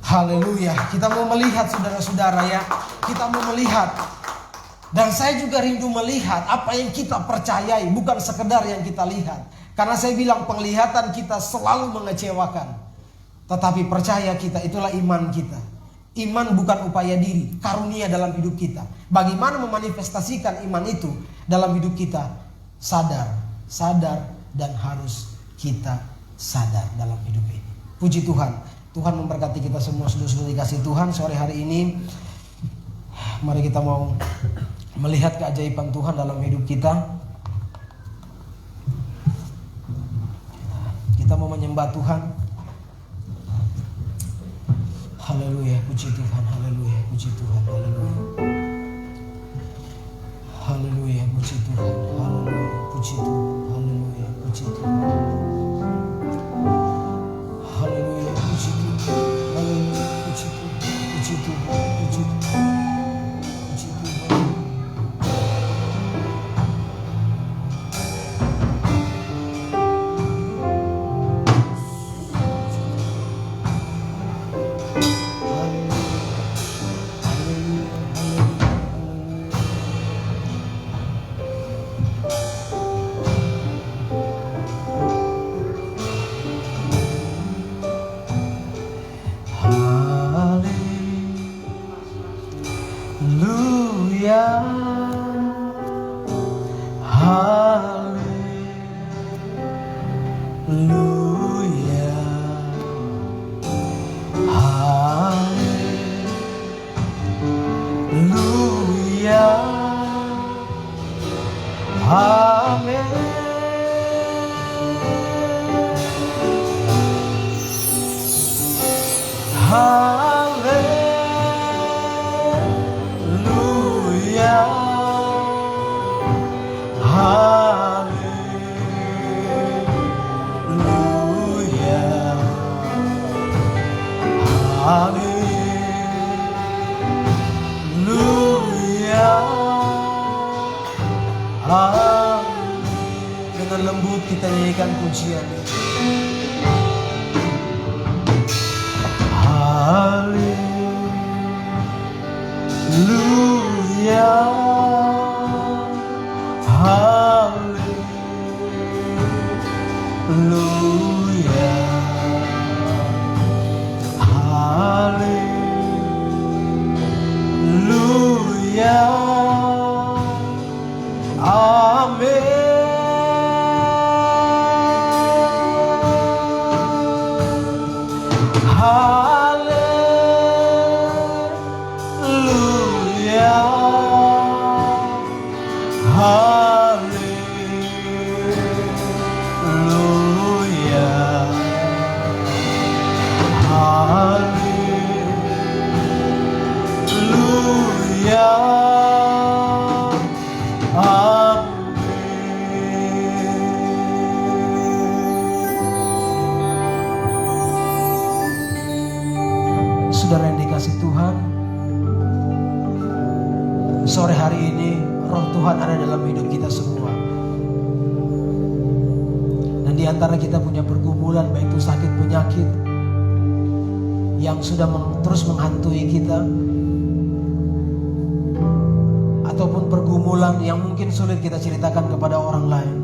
Haleluya. Kita mau melihat saudara-saudara ya. Kita mau melihat. Dan saya juga rindu melihat apa yang kita percayai, bukan sekedar yang kita lihat. Karena saya bilang penglihatan kita selalu mengecewakan. Tetapi percaya kita, itulah iman kita. Iman bukan upaya diri, karunia dalam hidup kita. Bagaimana memanifestasikan iman itu dalam hidup kita? Sadar, dan harus kita sadar dalam hidup ini. Puji Tuhan. Tuhan memberkati kita semua, saudara-saudara dikasih Tuhan. Sore hari ini, mari kita mau melihat keajaiban Tuhan dalam hidup kita. Kita mau menyembah Tuhan. Haleluya, puji Tuhan, haleluya, puji Tuhan, haleluya. Haleluya, puji Tuhan, haleluya, puji Tuhan, haleluya, puji Tuhan. Haleluya, puji Tuhan, haleluya, puji Tuhan, puji Tuhan, puji Tuhan. Dengan lembut kita nyanyikan pujian. Haleluya, haleluya, haleluya, amin. Saudara yang dikasih Tuhan, sore hari ini Roh Tuhan ada dalam hidup kita semua. Dan di antara kita punya pergumulan, baik itu sakit penyakit yang sudah terus menghantui kita, ataupun pergumulan yang mungkin sulit kita ceritakan kepada orang lain.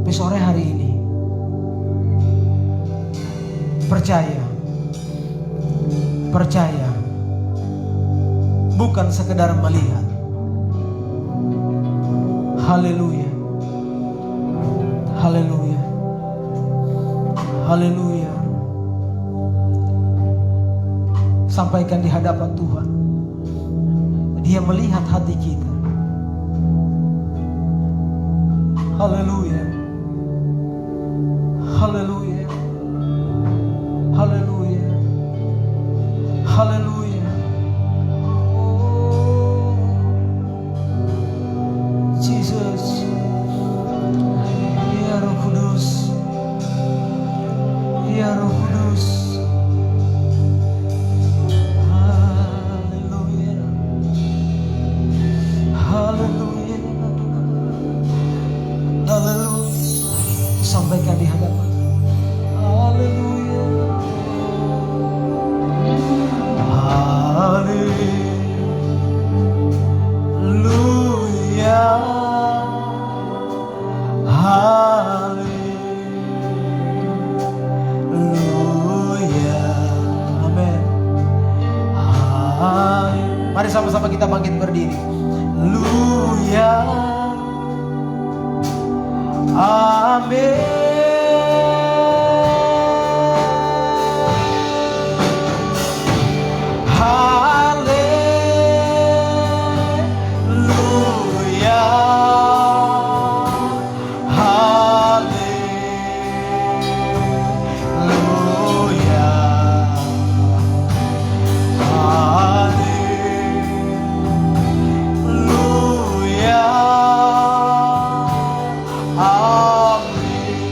Tapi sore hari ini, percaya, bukan sekedar melihat. Haleluya, haleluya, haleluya. Sampaikan di hadapan Tuhan. Dia melihat hati kita. Haleluya, haleluya, haleluya, haleluya. Jesus, ya Roh Kudus, ya Roh Kudus. Haleluya, haleluya, haleluya. Sampaikan di hadapan. Haleluya, haleluya, haleluya. Amin. Mari sama-sama kita bangkit berdiri. Haleluya. Amin.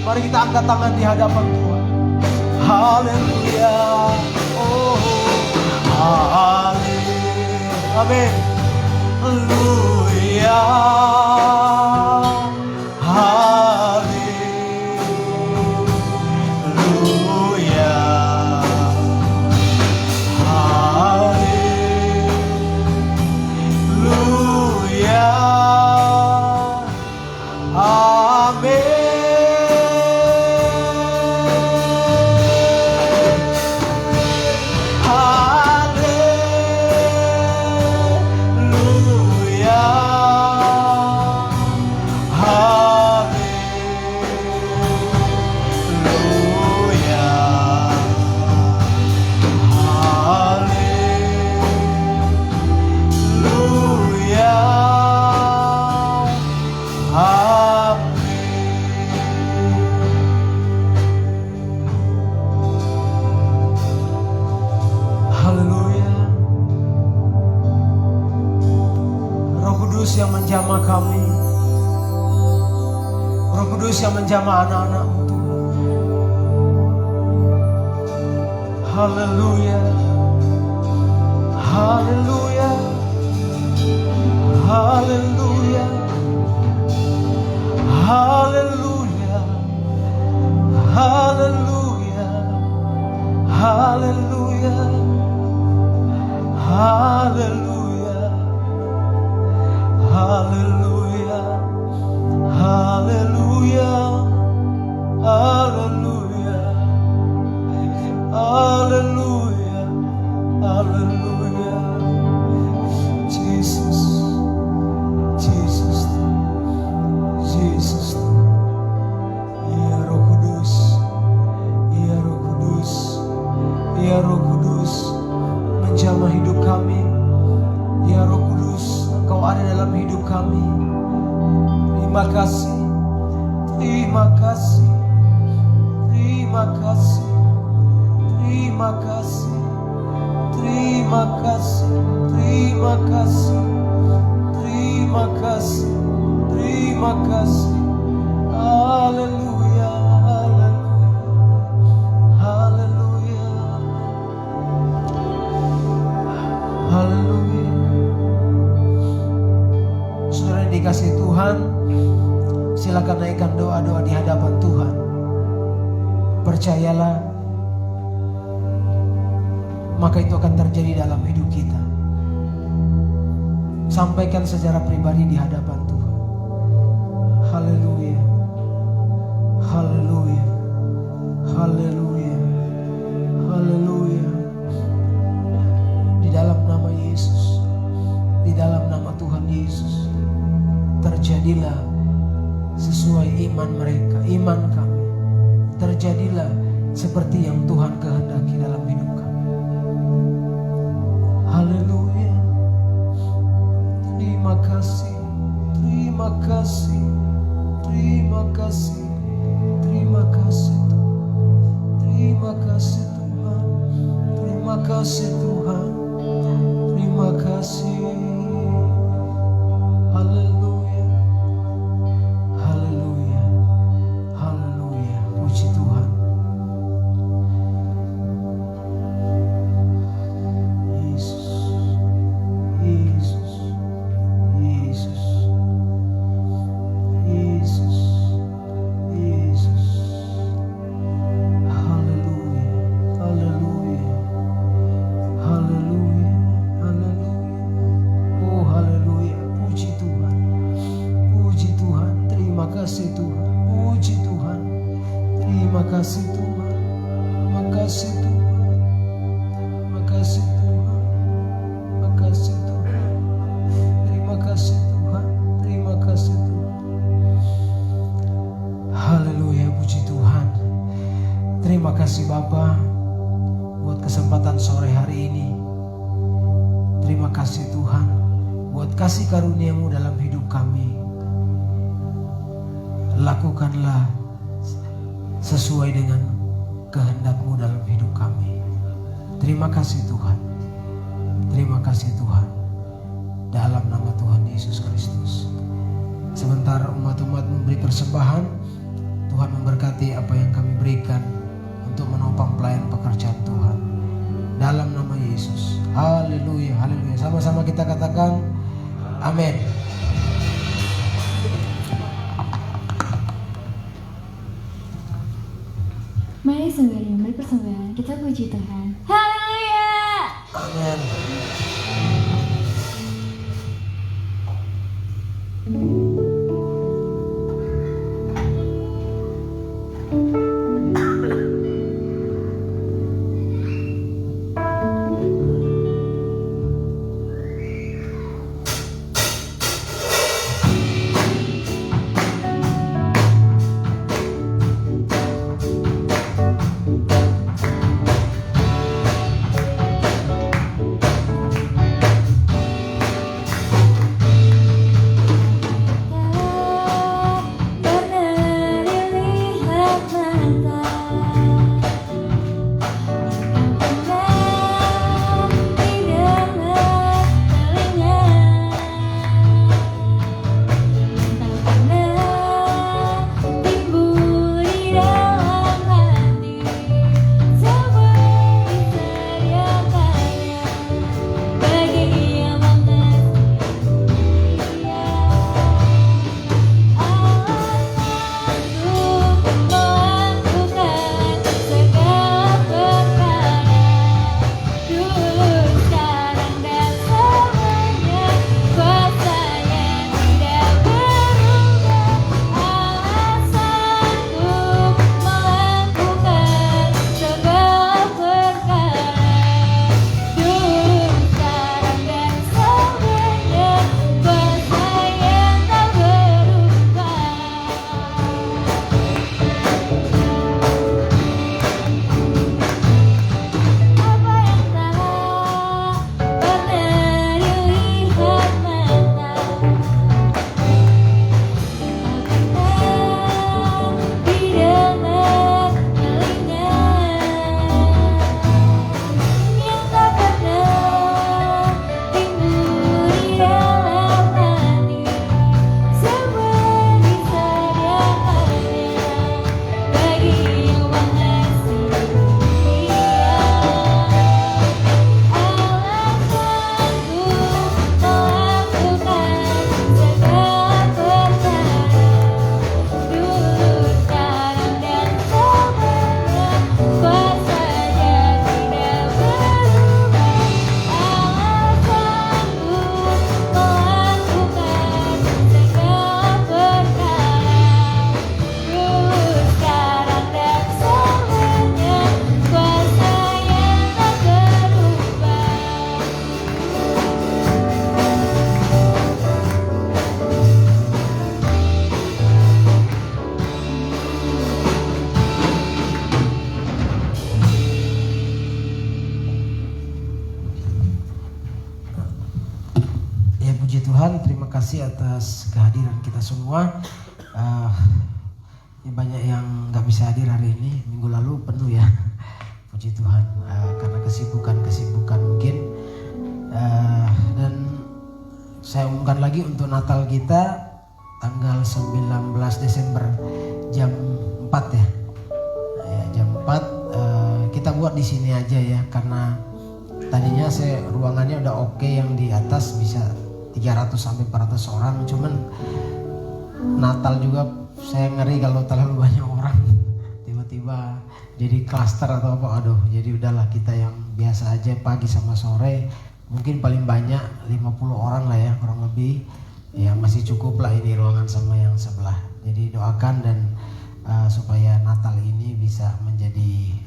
Mari kita angkat tangan di hadapan Tuhan. Haleluya. Oh, haleluya. Amin. Haleluya. Haleluya. Haleluya. Amin. Yang menjamah kami, Roh Kudus yang menjamah anak-anak-Mu Tuhan. Haleluya, haleluya, haleluya, haleluya, haleluya, haleluya, haleluya. Haleluya, haleluya, haleluya, haleluya, haleluya. Jesus, Jesus, Jesus. Ya Roh Kudus, ya Roh Kudus, ya Roh Kudus, menjamah hidup kami. Ya Roh Kudus, Engkau ada dalam hidup kami. Terima kasih, terima kasih, terima kasih, terima kasih, terima kasih, terima kasih, terima kasih, terima kasih. Haleluya, haleluya, haleluya, haleluya. Silakan naikkan doa-doa di hadapan Tuhan. Percayalah, maka itu akan terjadi dalam hidup kita. Sampaikan secara pribadi di hadapan Tuhan. Haleluya. Haleluya. Haleluya. Haleluya. Di dalam nama Yesus, di dalam nama Tuhan Yesus, terjadilah sesuai iman mereka, iman kami. Terjadilah seperti yang Tuhan kehendaki dalam hidup kami. Haleluya. Terima kasih, terima kasih, terima kasih, terima kasih Tuhan, terima kasih Tuhan, terima kasih Tuhan, terima kasih. Haleluya, haleluya, haleluya, puji Tuhan. Yesus, Yesus, Yesus, Yesus, Yesus. Haleluya, haleluya, haleluya, haleluya. Oh haleluya, puji Tuhan, puji Tuhan. Terima kasih Tuhan, puji Tuhan. Terima kasih Tuhan, makasih Tuhan, makasih Tuhan, makasih Tuhan. Terima kasih Tuhan, terima kasih Tuhan. Haleluya, puji Tuhan. Terima kasih Bapa buat kesempatan sore hari ini. Terima kasih Tuhan buat kasih karunia-Mu dalam hidup kami. Lakukanlah sesuai dengan kehendak-Mu dalam hidup kami. Terima kasih Tuhan. Terima kasih Tuhan. Dalam nama Tuhan Yesus Kristus. Sebentar umat-umat memberi persembahan, Tuhan memberkati apa yang kami berikan untuk menopang pelayan pekerjaan Tuhan. Dalam nama Yesus. Haleluya, haleluya. Sama-sama kita katakan amin. Mari sembari memberi persembahan, kita puji Tuhan. Haleluya. Amin. kasih atas kehadiran kita semua. Banyak yang nggak bisa hadir hari ini, minggu lalu penuh ya. Puji Tuhan, karena kesibukan mungkin. Dan saya umumkan lagi untuk Natal kita tanggal 19 Desember jam 4 ya. Jam 4 kita buat di sini aja ya, karena tadinya ruangannya udah oke, yang di atas bisa 300 sampai 400 orang, cuman Natal juga saya ngeri kalau terlalu banyak orang tiba-tiba jadi klaster atau apa. Aduh, jadi udahlah kita yang biasa aja, pagi sama sore, mungkin paling banyak 50 orang lah ya, kurang lebih ya, masih cukup lah ini ruangan sama yang sebelah. Jadi doakan dan supaya Natal ini bisa menjadi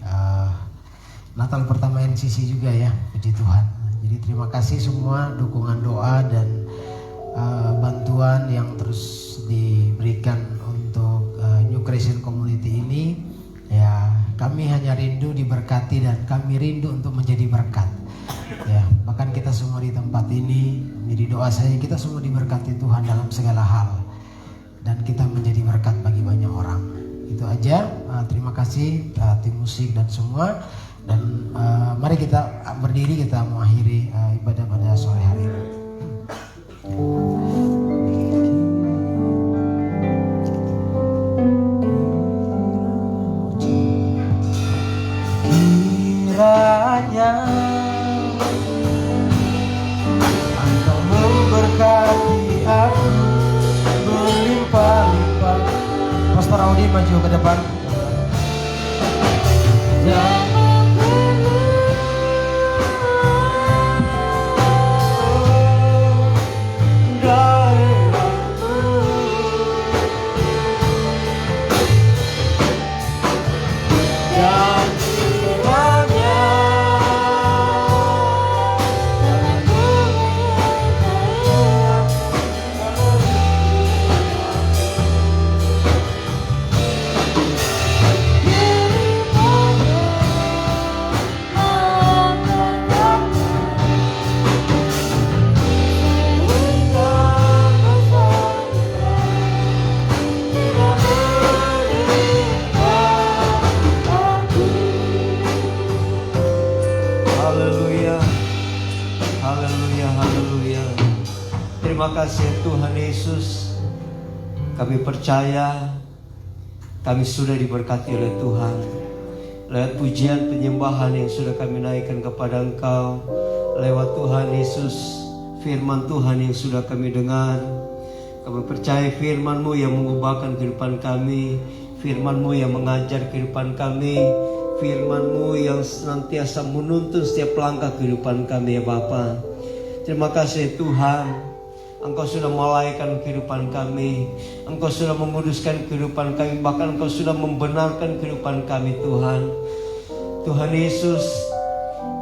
Natal pertama NCC juga ya, puji Tuhan. Jadi terima kasih semua dukungan doa dan bantuan yang terus diberikan untuk New Creation Community ini ya. Kami hanya rindu diberkati dan kami rindu untuk menjadi berkat ya. Bahkan kita semua di tempat ini, menjadi doa saya kita semua diberkati Tuhan dalam segala hal dan kita menjadi berkat bagi banyak orang. Itu aja. Terima kasih tim musik dan semua. Dan mari kita berdiri, kita mengakhiri ibadah pada sore hari ini. Kiranya Engkau memberkati aku berlimpah-limpah. Pastor Audi maju ke depan. Terima kasih Tuhan Yesus. Kami percaya kami sudah diberkati oleh Tuhan. Lewat pujian penyembahan yang sudah kami naikkan kepada Engkau, lewat Tuhan Yesus, firman Tuhan yang sudah kami dengar. Kami percaya firman-Mu yang mengubahkan kehidupan kami, firman-Mu yang mengajar kehidupan kami, firman-Mu yang senantiasa menuntun setiap langkah kehidupan kami ya Bapa. Terima kasih Tuhan, Engkau sudah melalaikan kehidupan kami, Engkau sudah menguduskan kehidupan kami, bahkan Engkau sudah membenarkan kehidupan kami Tuhan. Tuhan Yesus,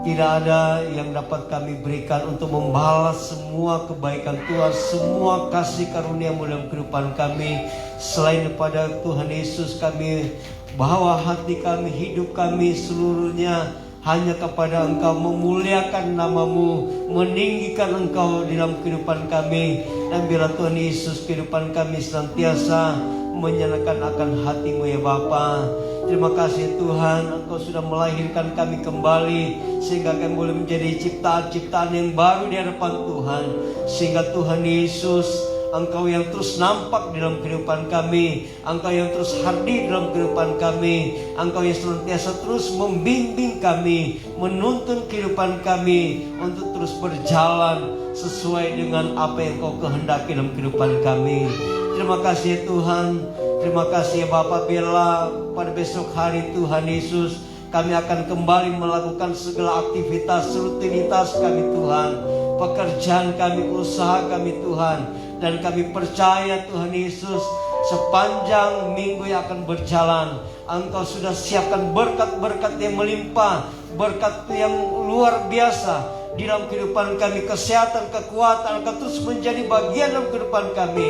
tidak ada yang dapat kami berikan untuk membalas semua kebaikan Tuhan, semua kasih karunia-Mu dalam kehidupan kami, selain daripada Tuhan Yesus. Kami bawa hati kami, hidup kami seluruhnya hanya kepada Engkau, memuliakan nama-Mu, meninggikan Engkau di dalam kehidupan kami. Dan biarlah Tuhan Yesus kehidupan kami senantiasa menyenangkan akan hati-Mu ya Bapa. Terima kasih Tuhan, Engkau sudah melahirkan kami kembali sehingga kami boleh menjadi ciptaan-ciptaan yang baru di hadapan Tuhan. Sehingga Tuhan Yesus, Engkau yang terus nampak di dalam kehidupan kami, Engkau yang terus hadir dalam kehidupan kami, Engkau yang senantiasa terus membimbing kami, menuntun kehidupan kami untuk terus berjalan sesuai dengan apa yang Kau kehendaki dalam kehidupan kami. Terima kasih Tuhan, terima kasih Bapa. Bila pada besok hari Tuhan Yesus, kami akan kembali melakukan segala aktivitas rutinitas kami Tuhan, pekerjaan kami, usaha kami Tuhan. Dan kami percaya Tuhan Yesus, sepanjang minggu yang akan berjalan, Engkau sudah siapkan berkat-berkat yang melimpah, berkat yang luar biasa di dalam kehidupan kami. Kesehatan, kekuatan akan terus menjadi bagian dalam kehidupan kami.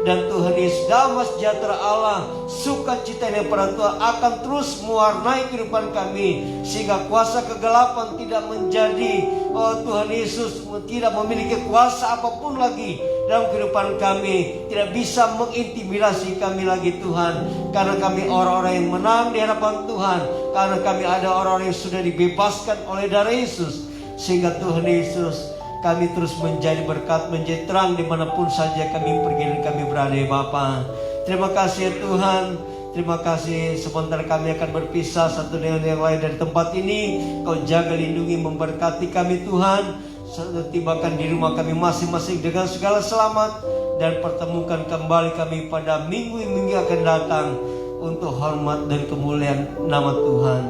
Dan Tuhan Yesus, damai sejahtera Allah, sukacita yang pada Tuhan akan terus mewarnai kehidupan kami, sehingga kuasa kegelapan tidak menjadi, oh Tuhan Yesus, tidak memiliki kuasa apapun lagi dalam kehidupan kami, tidak bisa mengintimidasi kami lagi Tuhan, karena kami orang-orang yang menang di hadapan Tuhan, karena kami ada orang-orang yang sudah dibebaskan oleh darah Yesus. Sehingga Tuhan Yesus, kami terus menjadi berkat, menjadi terang dimanapun saja kami pergi dan kami berada ya Bapa. Terima kasih ya Tuhan. Terima kasih, sebentar kami akan berpisah satu dengan yang lain dari tempat ini. Kau jaga, lindungi, memberkati kami Tuhan. Tibakan di rumah kami masing-masing dengan segala selamat. Dan pertemukan kembali kami pada minggu-minggu akan datang, untuk hormat dan kemuliaan nama Tuhan.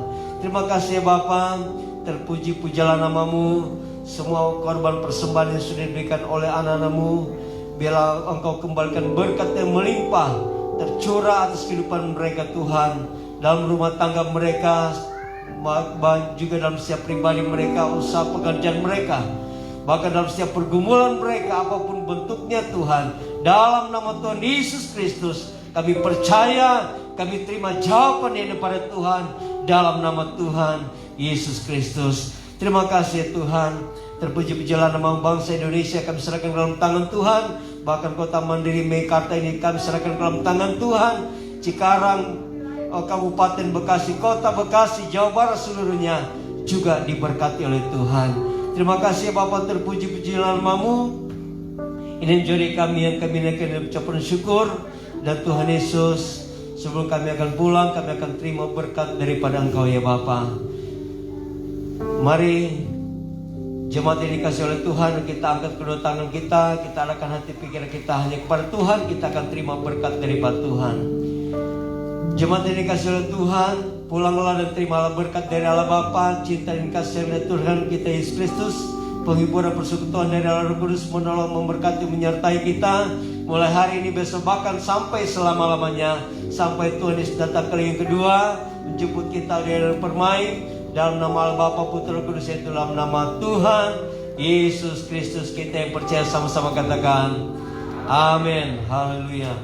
Terima kasih ya Bapa. Terpuji pujalah namamu. Semua korban persembahan yang sudah diberikan oleh anak-anakmu, biarlah Engkau kembalikan berkat yang melimpah tercurah atas kehidupan mereka Tuhan, dalam rumah tangga mereka, juga dalam setiap pribadi mereka, usaha pekerjaan mereka, bahkan dalam setiap pergumulan mereka apapun bentuknya Tuhan. Dalam nama Tuhan Yesus Kristus kami percaya, kami terima jawaban yang daripada Tuhan, dalam nama Tuhan Yesus Kristus. Terima kasih Tuhan. Terpuji-pujilah nama bangsa Indonesia kami serahkan dalam tangan Tuhan. Bahkan kota Mandiri Meikarta ini kami serahkan dalam tangan Tuhan. Cikarang, Kabupaten Bekasi, Kota Bekasi, Jawa Barat seluruhnya juga diberkati oleh Tuhan. Terima kasih Bapa, terpuji-pujilah namamu. Ini menjadi kami yang kami naikkan ucapan syukur. Dan Tuhan Yesus, sebelum kami akan pulang, kami akan terima berkat daripada Engkau ya Bapa. Mari jemaat yang dikasih oleh Tuhan, kita angkat kedua tangan kita arahkan hati pikiran kita hanya kepada Tuhan, kita akan terima berkat daripada Tuhan. Jemaat yang dikasih oleh Tuhan, pulanglah dan terimalah berkat dari Allah Bapa, cinta dan kasih dari Tuhan kita Yesus Kristus, penghiburan persekutuan dari Allah Roh Kudus menolong, memberkati, menyertai kita mulai hari ini, besok, bahkan sampai selama-lamanya, sampai Tuhan Yesus datang kali yang kedua menjemput kita dari permai. Dalam nama Allah Bapa, Putra, Kudus, yaitu dalam nama Tuhan Yesus Kristus kita yang percaya, sama-sama katakan amin. Haleluya.